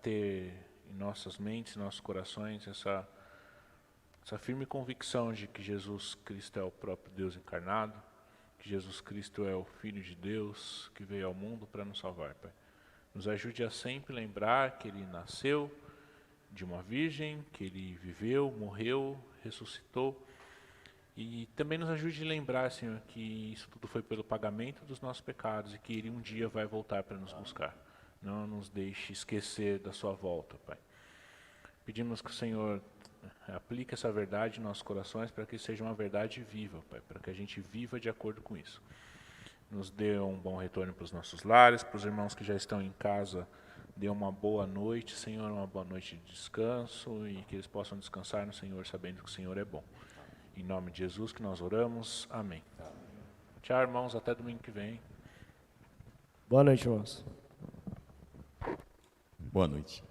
ter em nossas mentes, em nossos corações, essa firme convicção de que Jesus Cristo é o próprio Deus encarnado, que Jesus Cristo é o Filho de Deus que veio ao mundo para nos salvar, Pai. Nos ajude a sempre lembrar que Ele nasceu de uma virgem, que Ele viveu, morreu, ressuscitou. E também nos ajude a lembrar, Senhor, que isso tudo foi pelo pagamento dos nossos pecados e que Ele um dia vai voltar para nos buscar. Não nos deixe esquecer da sua volta, Pai. Pedimos que o Senhor aplique essa verdade em nossos corações para que seja uma verdade viva, Pai, para que a gente viva de acordo com isso. nos dê um bom retorno para os nossos lares, para os irmãos que já estão em casa, dê uma boa noite, Senhor, uma boa noite de descanso e que eles possam descansar no Senhor, sabendo que o Senhor é bom. Em nome de Jesus que nós oramos. Amém. Tchau, irmãos. Até domingo que vem. Boa noite, irmãos. Boa noite.